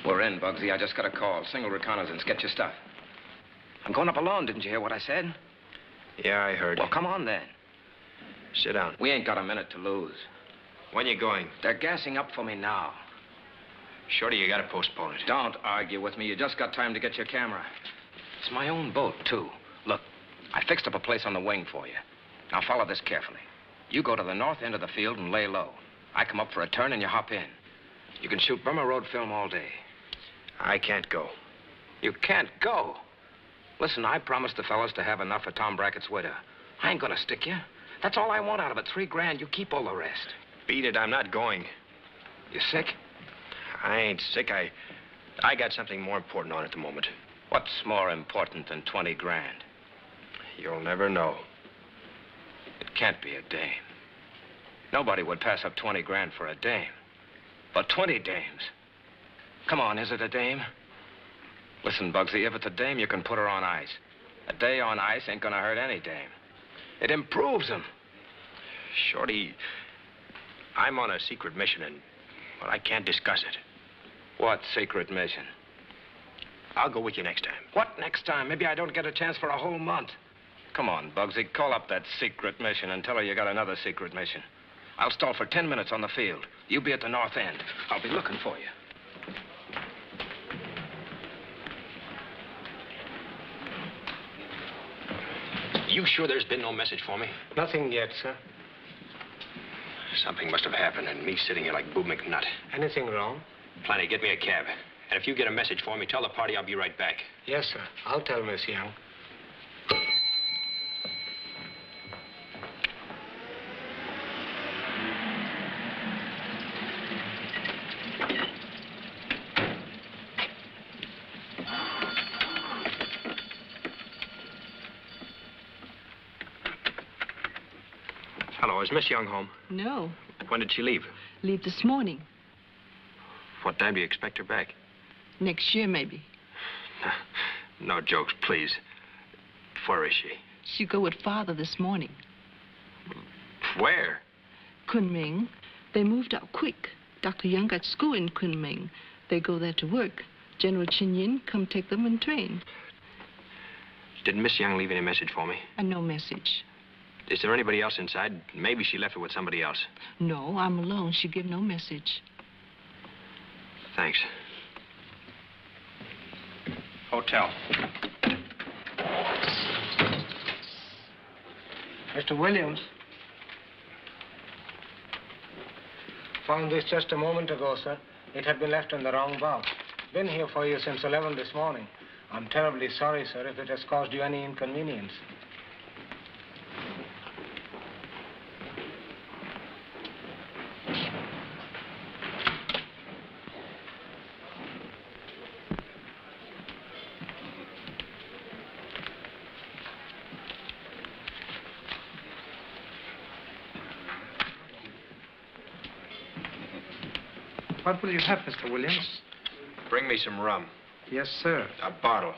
We're in, Bugsy. I just got a call. Single reconnaissance. Get your stuff. I'm going up alone. Didn't you hear what I said? Yeah, I heard. Well, come on then. Sit down. We ain't got a minute to lose. When you going? They're gassing up for me now. Shorty, you gotta postpone it. Don't argue with me. You just got time to get your camera. It's my own boat, too. Look, I fixed up a place on the wing for you. Now, follow this carefully. You go to the north end of the field and lay low. I come up for a turn and you hop in. You can shoot Burma Road film all day. I can't go. You can't go? Listen, I promised the fellas to have enough for Tom Brackett's widow. I ain't gonna stick you. That's all I want out of it. $3 grand. You keep all the rest. Beat it. I'm not going. You sick? I ain't sick. I got something more important on at the moment. What's more important than 20 grand? You'll never know. It can't be a dame. Nobody would pass up 20 grand for a dame. But 20 dames. Come on, is it a dame? Listen, Bugsy, if it's a dame, you can put her on ice. A day on ice ain't gonna hurt any dame. It improves them. Shorty, I'm on a secret mission and, well, I can't discuss it. What secret mission? I'll go with you next time. What next time? Maybe I don't get a chance for a whole month. Come on, Bugsy, call up that secret mission and tell her you got another secret mission. I'll stall for 10 minutes on the field. You be at the north end. I'll be looking for you. You sure there's been no message for me? Nothing yet, sir. Something must have happened, and me sitting here like Boo McNutt. Anything wrong? Plenty, get me a cab. And if you get a message for me, tell the party I'll be right back. Yes, sir. I'll tell Miss Young. Hello, is Miss Young home? No. When did she leave? Leave this morning. What time do you expect her back? Next year, maybe. No jokes, please. Where is she? She go with Father this morning. Where? Kunming. They moved out quick. Dr. Young got school in Kunming. They go there to work. General Chin Yin come take them in train. Did Miss Young leave any message for me? And no message. Is there anybody else inside? Maybe she left it with somebody else. No, I'm alone. She give no message. Thanks. Hotel. Mr. Williams. Found this just a moment ago, sir. It had been left in the wrong box. Been here for you since 11 this morning. I'm terribly sorry, sir, if it has caused you any inconvenience. What will you have, Mr. Williams? Bring me some rum. Yes, sir. A bottle.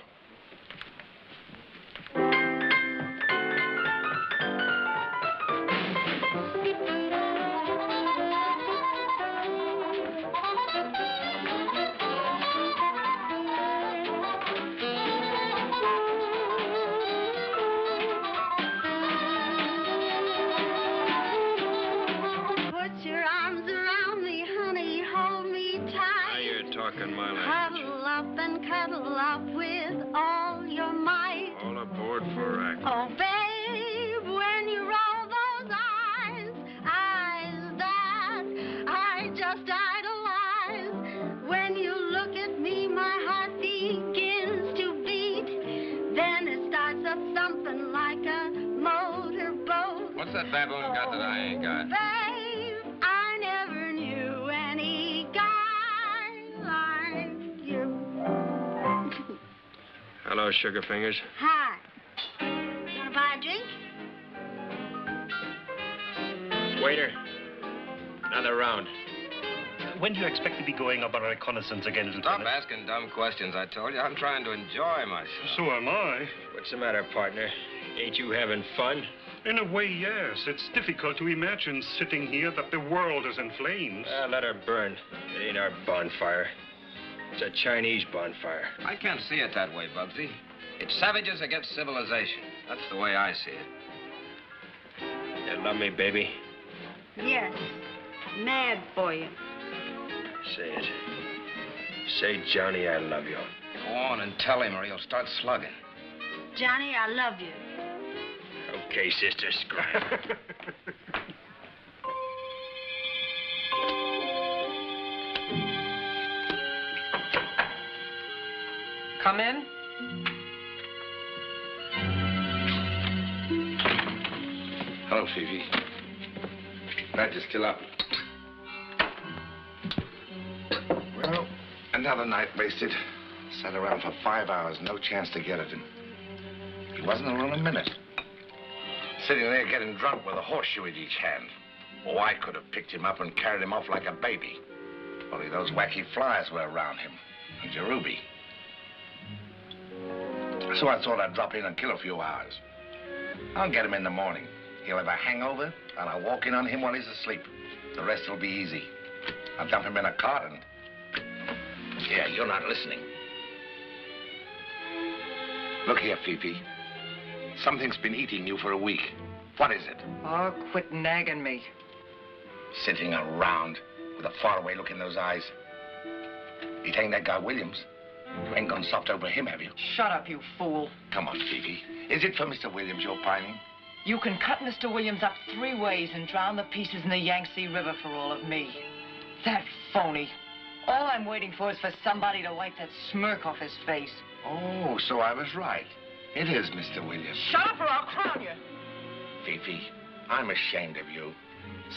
Cuddle up and cuddle up with all your might. All aboard for act. Oh, babe, when you roll those eyes that I just idolize. When you look at me, my heart begins to beat. Then it starts up thumping like a motorboat. What's that baboon got that I ain't got? Babe, I never knew any guy like you. Hello, Sugar Fingers. Hi. Wanna buy a drink? Waiter. Another round. When do you expect to be going up on a reconnaissance again, Stop Lieutenant? asking dumb questions, I told you. I'm trying to enjoy myself. So am I. What's the matter, partner? Ain't you having fun? In a way, yes. It's difficult to imagine sitting here that the world is in flames. Let her burn. It ain't our bonfire. It's a Chinese bonfire. I can't see it that way, Bugsy. It's savages against civilization. That's the way I see it. You love me, baby? Yes. Mad for you. Say it. Say, Johnny, I love you. Go on and tell him or he'll start slugging. Johnny, I love you. Okay, sister, scram. Come in. Hello, Phoebe. Glad you're still up. Well, another night wasted. Sat around for 5 hours, no chance to get at him. He wasn't alone a minute. Sitting there getting drunk with a horseshoe in each hand. Oh, I could have picked him up and carried him off like a baby. Only those wacky flies were around him. And Jerubi. So I thought I'd drop in and kill a few hours. I'll get him in the morning. He'll have a hangover, and I'll walk in on him while he's asleep. The rest will be easy. I'll dump him in a cart and... Yeah, you're not listening. Look here, Fifi. Something's been eating you for a week. What is it? Oh, quit nagging me. Sitting around with a faraway look in those eyes. It ain't that guy Williams. You ain't gone soft over him, have you? Shut up, you fool. Come on, Fifi. Is it for Mr. Williams you're pining? You can cut Mr. Williams up 3 ways and drown the pieces in the Yangtze River for all of me. That phony. All I'm waiting for is for somebody to wipe that smirk off his face. Oh, so I was right. It is Mr. Williams. Shut up or I'll crown you. Fifi, I'm ashamed of you.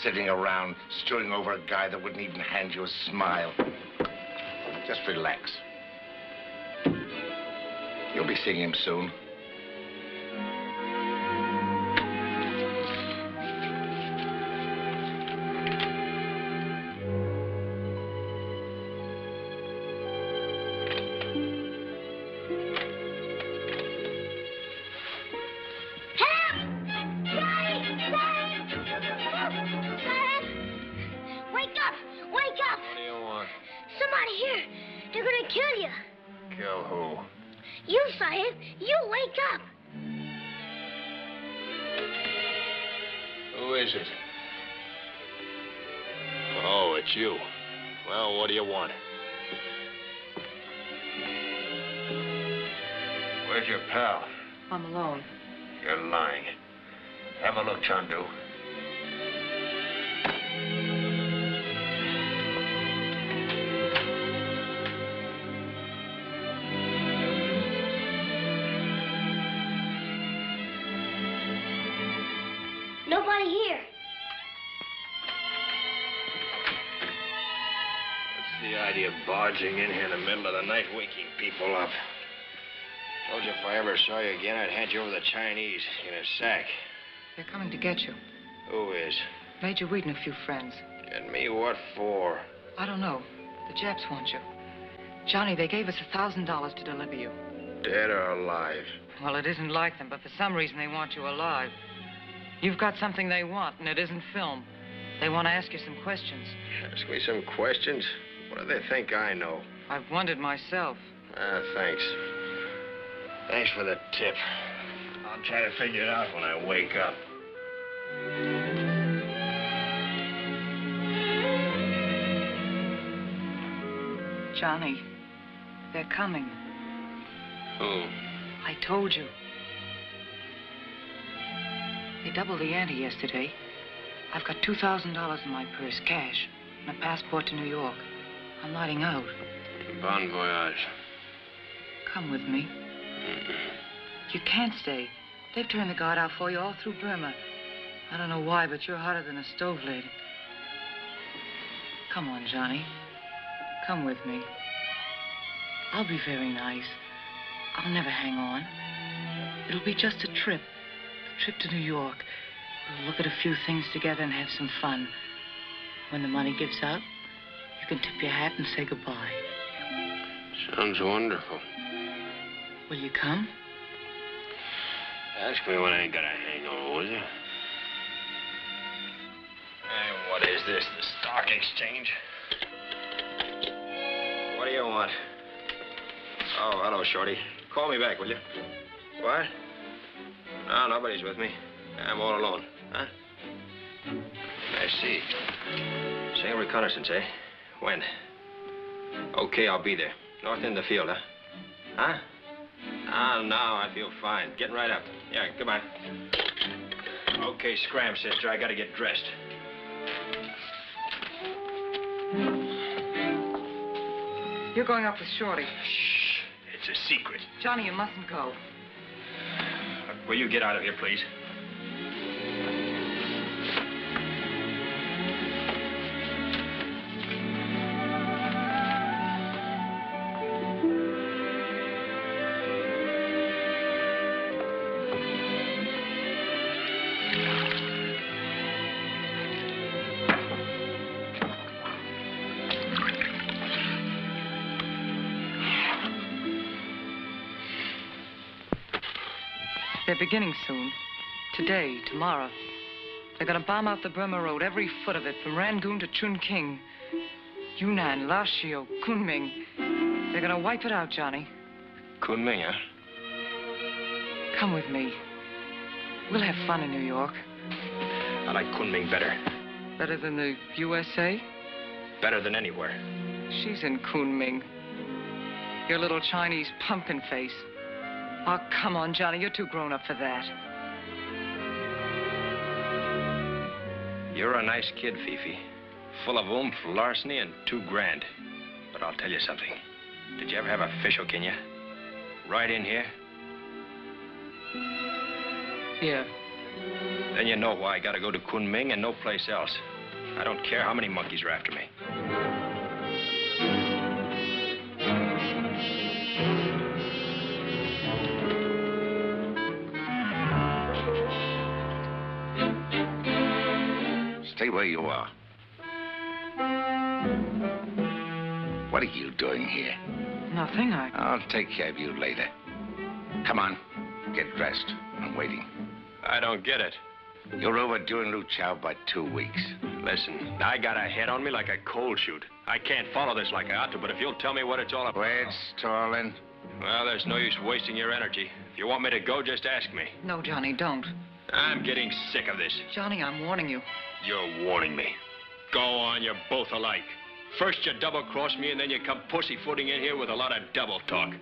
Sitting around, stewing over a guy that wouldn't even hand you a smile. Just relax. You'll be seeing him soon. You. Well, what do you want? Where's your pal? I'm alone. You're lying. Have a look, Chandu. Nobody here. The idea of barging in here in the middle of the night, waking people up. Told you if I ever saw you again, I'd hand you over to the Chinese in a sack. They're coming to get you. Who is? Major Wheat and a few friends. And me what for? I don't know. The Japs want you. Johnny, they gave us $1,000 to deliver you. Dead or alive? Well, it isn't like them, but for some reason they want you alive. You've got something they want, and it isn't film. They want to ask you some questions. Ask me some questions? What do they think I know? I've wondered myself. Thanks. Thanks for the tip. I'll try to figure it out when I wake up. Johnny, they're coming. Who? I told you. They doubled the ante yesterday. I've got $2,000 in my purse, cash, and a passport to New York. I'm lighting out. Bon voyage. Come with me. You can't stay. They've turned the guard out for you all through Burma. I don't know why, but you're hotter than a stove lid. Come on, Johnny. Come with me. I'll be very nice. I'll never hang on. It'll be just a trip. A trip to New York. We'll look at a few things together and have some fun. When the money gives out, you can tip your hat and say goodbye. Sounds wonderful. Will you come? Ask me when I ain't got a hangover, will you? Hey, what is this, the stock exchange? What do you want? Oh, hello, Shorty. Call me back, will you? What? No, nobody's with me. I'm all alone. Huh? I see. Saying reconnaissance, eh? When? Okay, I'll be there. North end of the field, huh? Huh? Ah, now I feel fine. Getting right up. Yeah, goodbye. Okay, scram, sister. I gotta get dressed. You're going up with Shorty. Shh. It's a secret. Johnny, you mustn't go. Will you get out of here, please? They're beginning soon. Today, tomorrow. They're gonna bomb out the Burma Road, every foot of it, from Rangoon to Chungking. Yunnan, Laoshio, Kunming. They're gonna wipe it out, Johnny. Kunming, huh? Come with me. We'll have fun in New York. I like Kunming better. Better than the USA? Better than anywhere. She's in Kunming. Your little Chinese pumpkin face. Oh, come on, Johnny. You're too grown up for that. You're a nice kid, Fifi. Full of oomph, larceny, and $2 grand. But I'll tell you something. Did you ever have a fish hook in you? Right in here? Yeah. Then you know why I gotta go to Kunming and no place else. I don't care how many monkeys are after me. Stay where you are. What are you doing here? Nothing. I'll take care of you later. Come on, get dressed. I'm waiting. I don't get it. You're overdue in Luchow by 2 weeks. Listen, I got a head on me like a cold shoot. I can't follow this like I ought to, but if you'll tell me what it's all about... Wait, stalling. Well, there's no use wasting your energy. If you want me to go, just ask me. No, Johnny, don't. I'm getting sick of this. Johnny, I'm warning you. You're warning me. Go on, you're both alike. First you double-cross me, and then you come pussyfooting in here with a lot of double talk.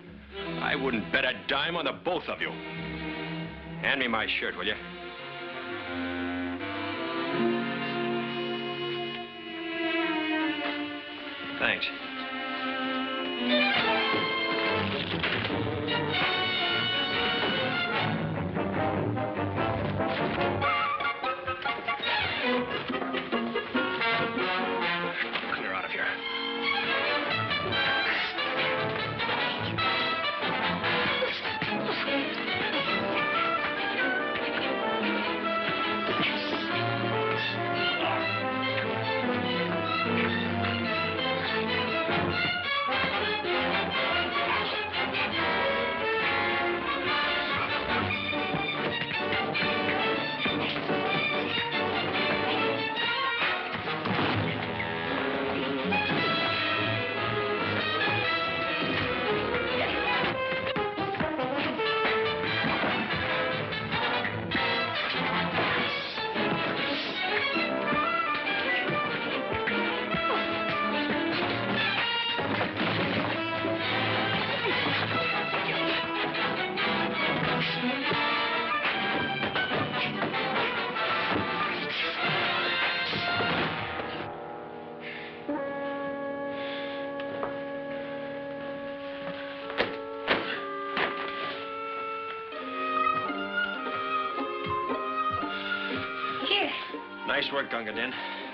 I wouldn't bet a dime on the both of you. Hand me my shirt, will you? Thanks. Clear out of here. Nice work, Gunga Din.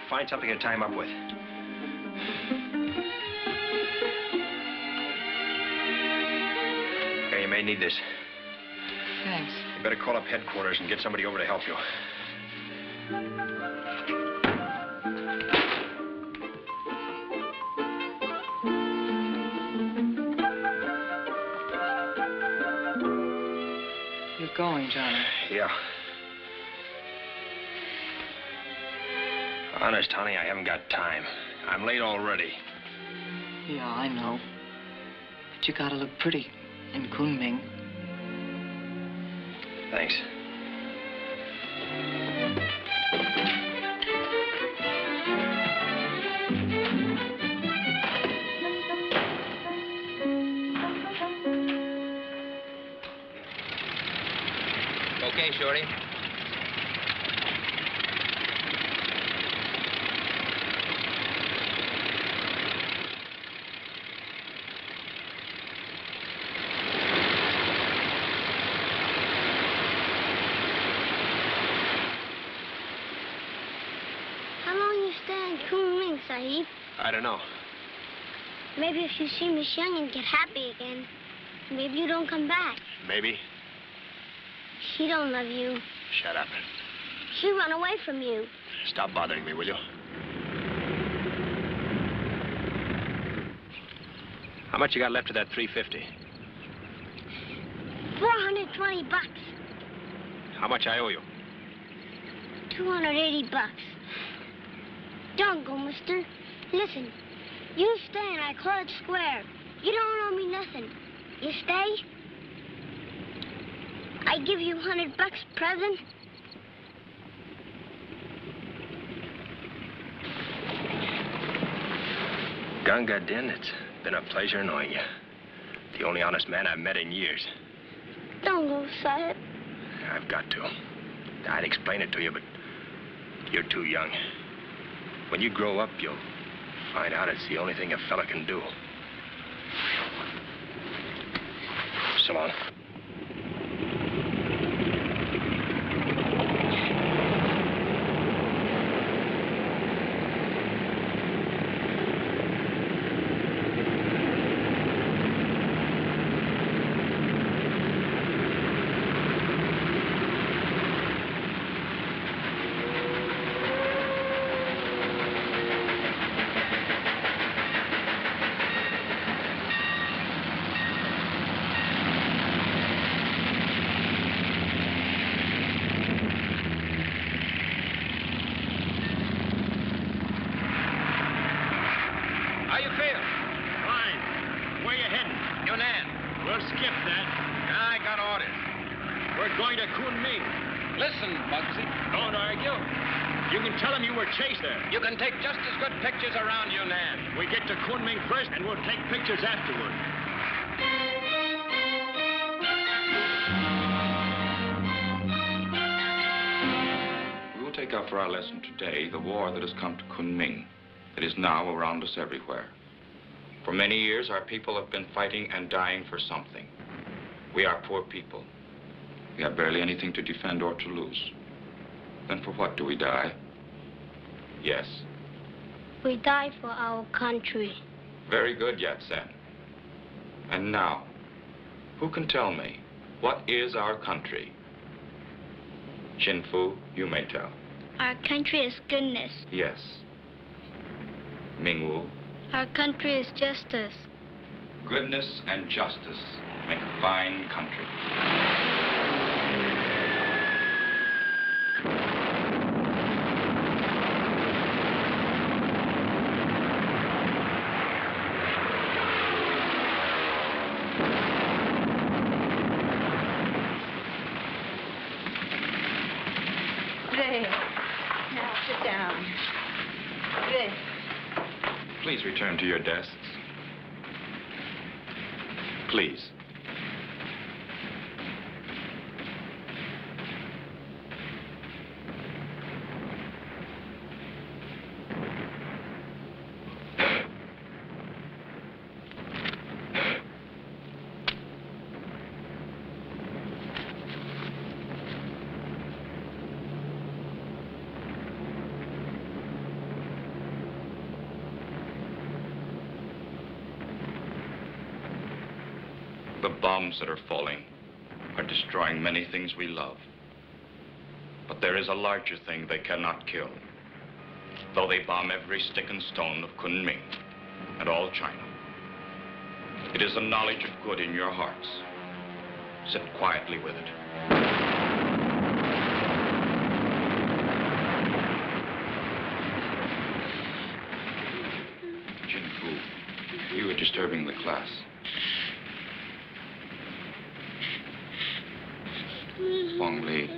Find something to tie him up with. Here, you may need this. Thanks. You better call up headquarters and get somebody over to help you. You're going, Johnny. Yeah. Honest, honey, I haven't got time. I'm late already. Yeah, I know. But you gotta look pretty in Kunming. Thanks. Okay, Shorty. Sahib. I don't know. Maybe if you see Miss Young and get happy again, maybe you don't come back. Maybe. She don't love you. Shut up. She run away from you. Stop bothering me, will you? How much you got left of that $350? 420 bucks. How much I owe you? 280 bucks. Don't go, mister. Listen, you stay and I call it square. You don't owe me nothing. You stay? I give you 100 bucks present. Gunga Din, it's been a pleasure knowing you. The only honest man I've met in years. Don't go, Sahib. I've got to. I'd explain it to you, but You're too young. When you grow up, you'll find out it's the only thing a fella can do. So long. Listen, Bugsy. Don't argue. You can tell him you were chased there. You can take just as good pictures around Yunnan. We get to Kunming first, and we'll take pictures afterward. We will take up for our lesson today the war that has come to Kunming. It is now around us everywhere. For many years, our people have been fighting and dying for something. We are poor people. We have barely anything to defend or to lose. Then for what do we die? Yes. We die for our country. Very good, Yat-sen. And now, who can tell me, what is our country? Chin-Fu, you may tell. Our country is goodness. Yes. Ming-Wu. Our country is justice. Goodness and justice make a fine country. Now sit down. This. Please return to your desks. Please. The bombs that are falling are destroying many things we love. But there is a larger thing they cannot kill. Though they bomb every stick and stone of Kunming and all China. It is the knowledge of good in your hearts. Sit quietly with it. Chin-Fu, you are disturbing the class. Wong Li,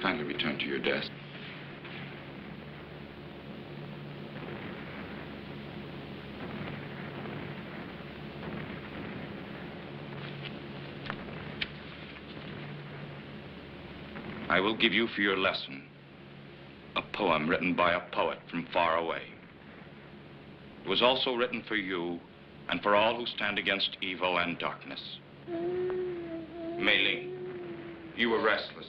kindly return to your desk. I will give you for your lesson a poem written by a poet from far away. It was also written for you and for all who stand against evil and darkness. Mei Ling, you were restless.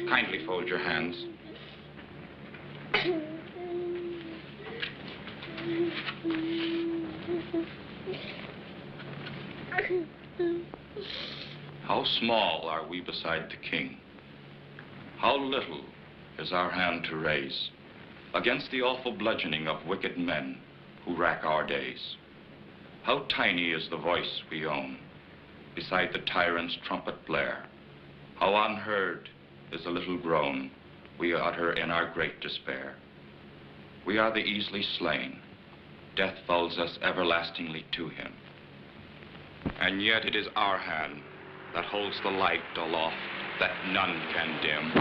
Kindly fold your hands. How small are we beside the king? How little is our hand to raise against the awful bludgeoning of wicked men who rack our days? How tiny is the voice we own beside the tyrant's trumpet blare? How unheard is the little groan we utter in our great despair? We are the easily slain. Death folds us everlastingly to him. And yet it is our hand that holds the light aloft that none can dim.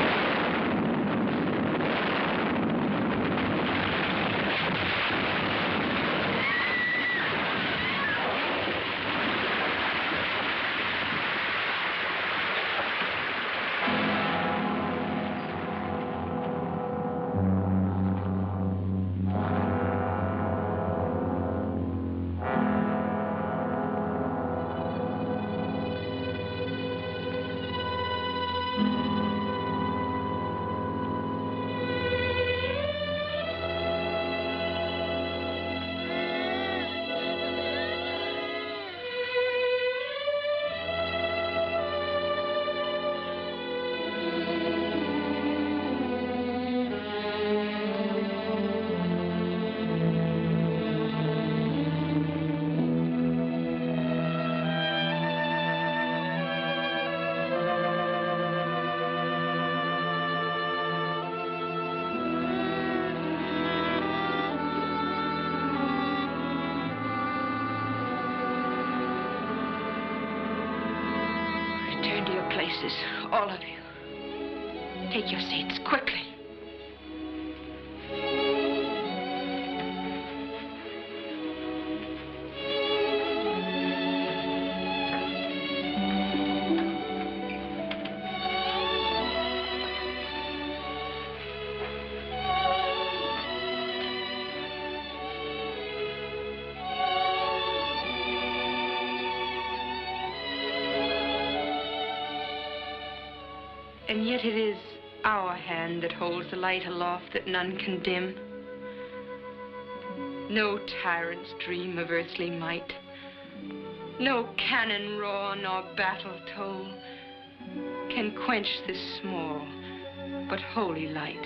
places, all of you. Take your seats, quickly. And yet it is our hand that holds the light aloft that none can dim. No tyrant's dream of earthly might, no cannon roar nor battle toll can quench this small but holy light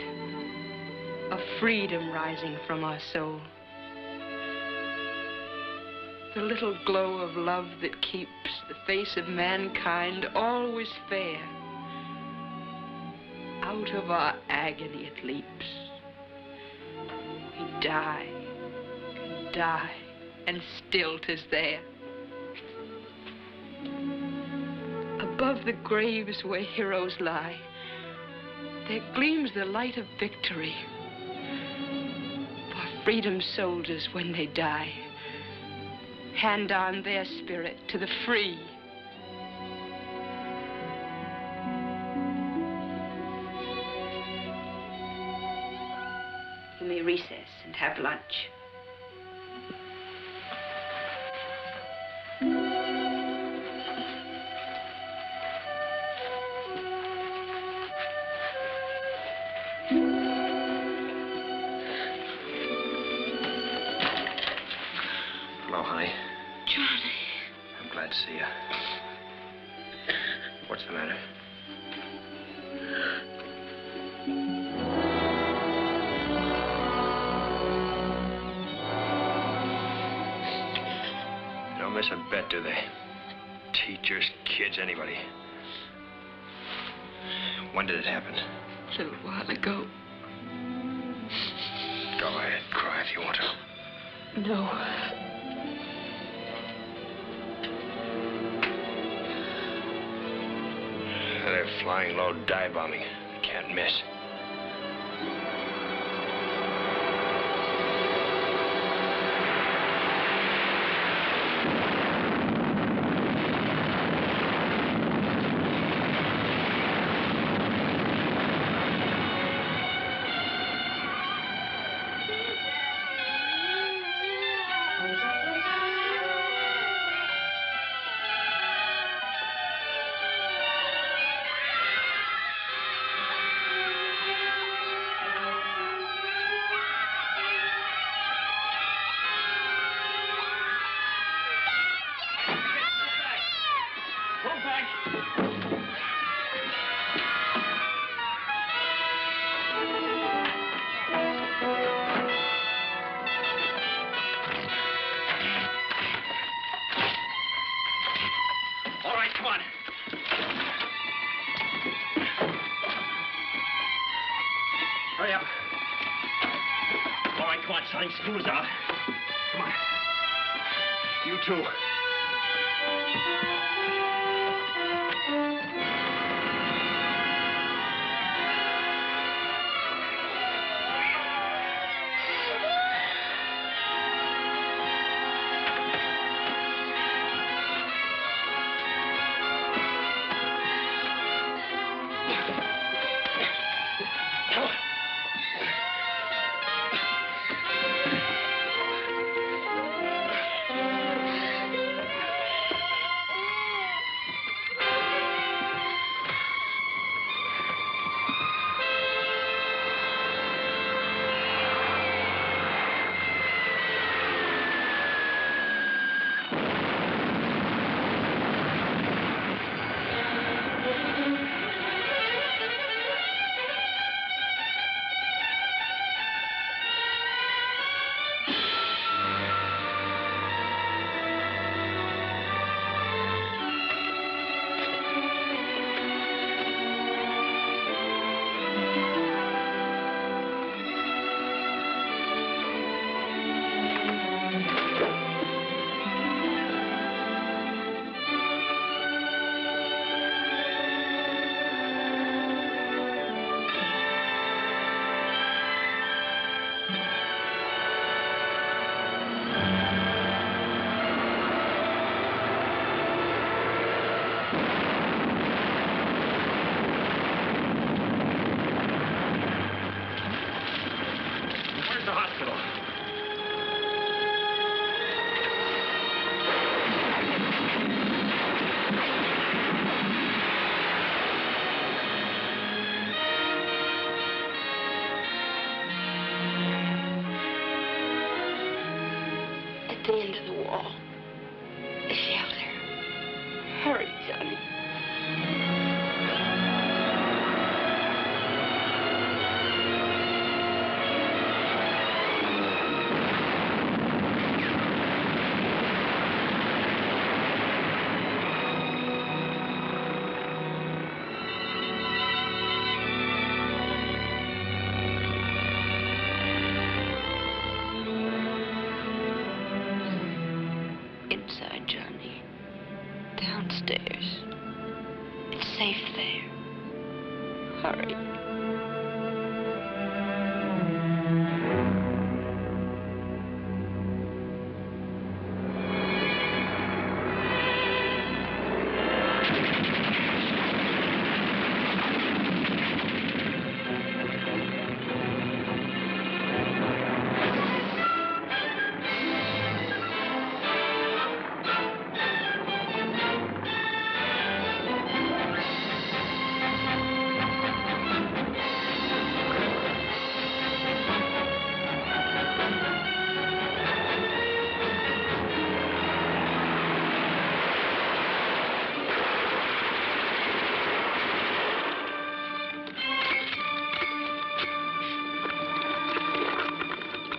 of freedom rising from our soul. The little glow of love that keeps the face of mankind always fair. Out of our agony it leaps. We die, and die, and still 'tis there. Above the graves where heroes lie, there gleams the light of victory. For freedom's soldiers, when they die, hand on their spirit to the free. You may recess and have lunch. Hello, honey. Johnny. I'm glad to see you. What's the matter? Don't miss a bet, do they? Teachers, kids, anybody. When did it happen? A little while ago. Go ahead, cry if you want to. No. They're flying low, dive bombing. Can't miss. Hurry up. All right, come on, Sonny. School's out. Come on. You too. the end of the wall. The shelter. Hurry, Johnny. Inside, Johnny. Downstairs. It's safe there. Hurry.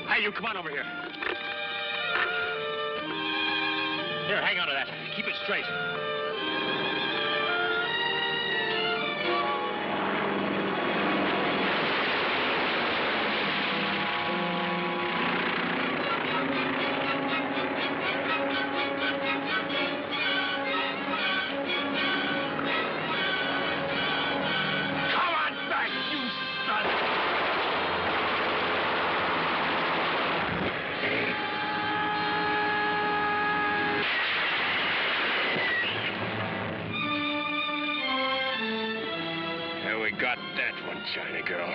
Hey, you come on over here. Here, hang on to that. Keep it straight. Come on back, you son! Got that one, China girl.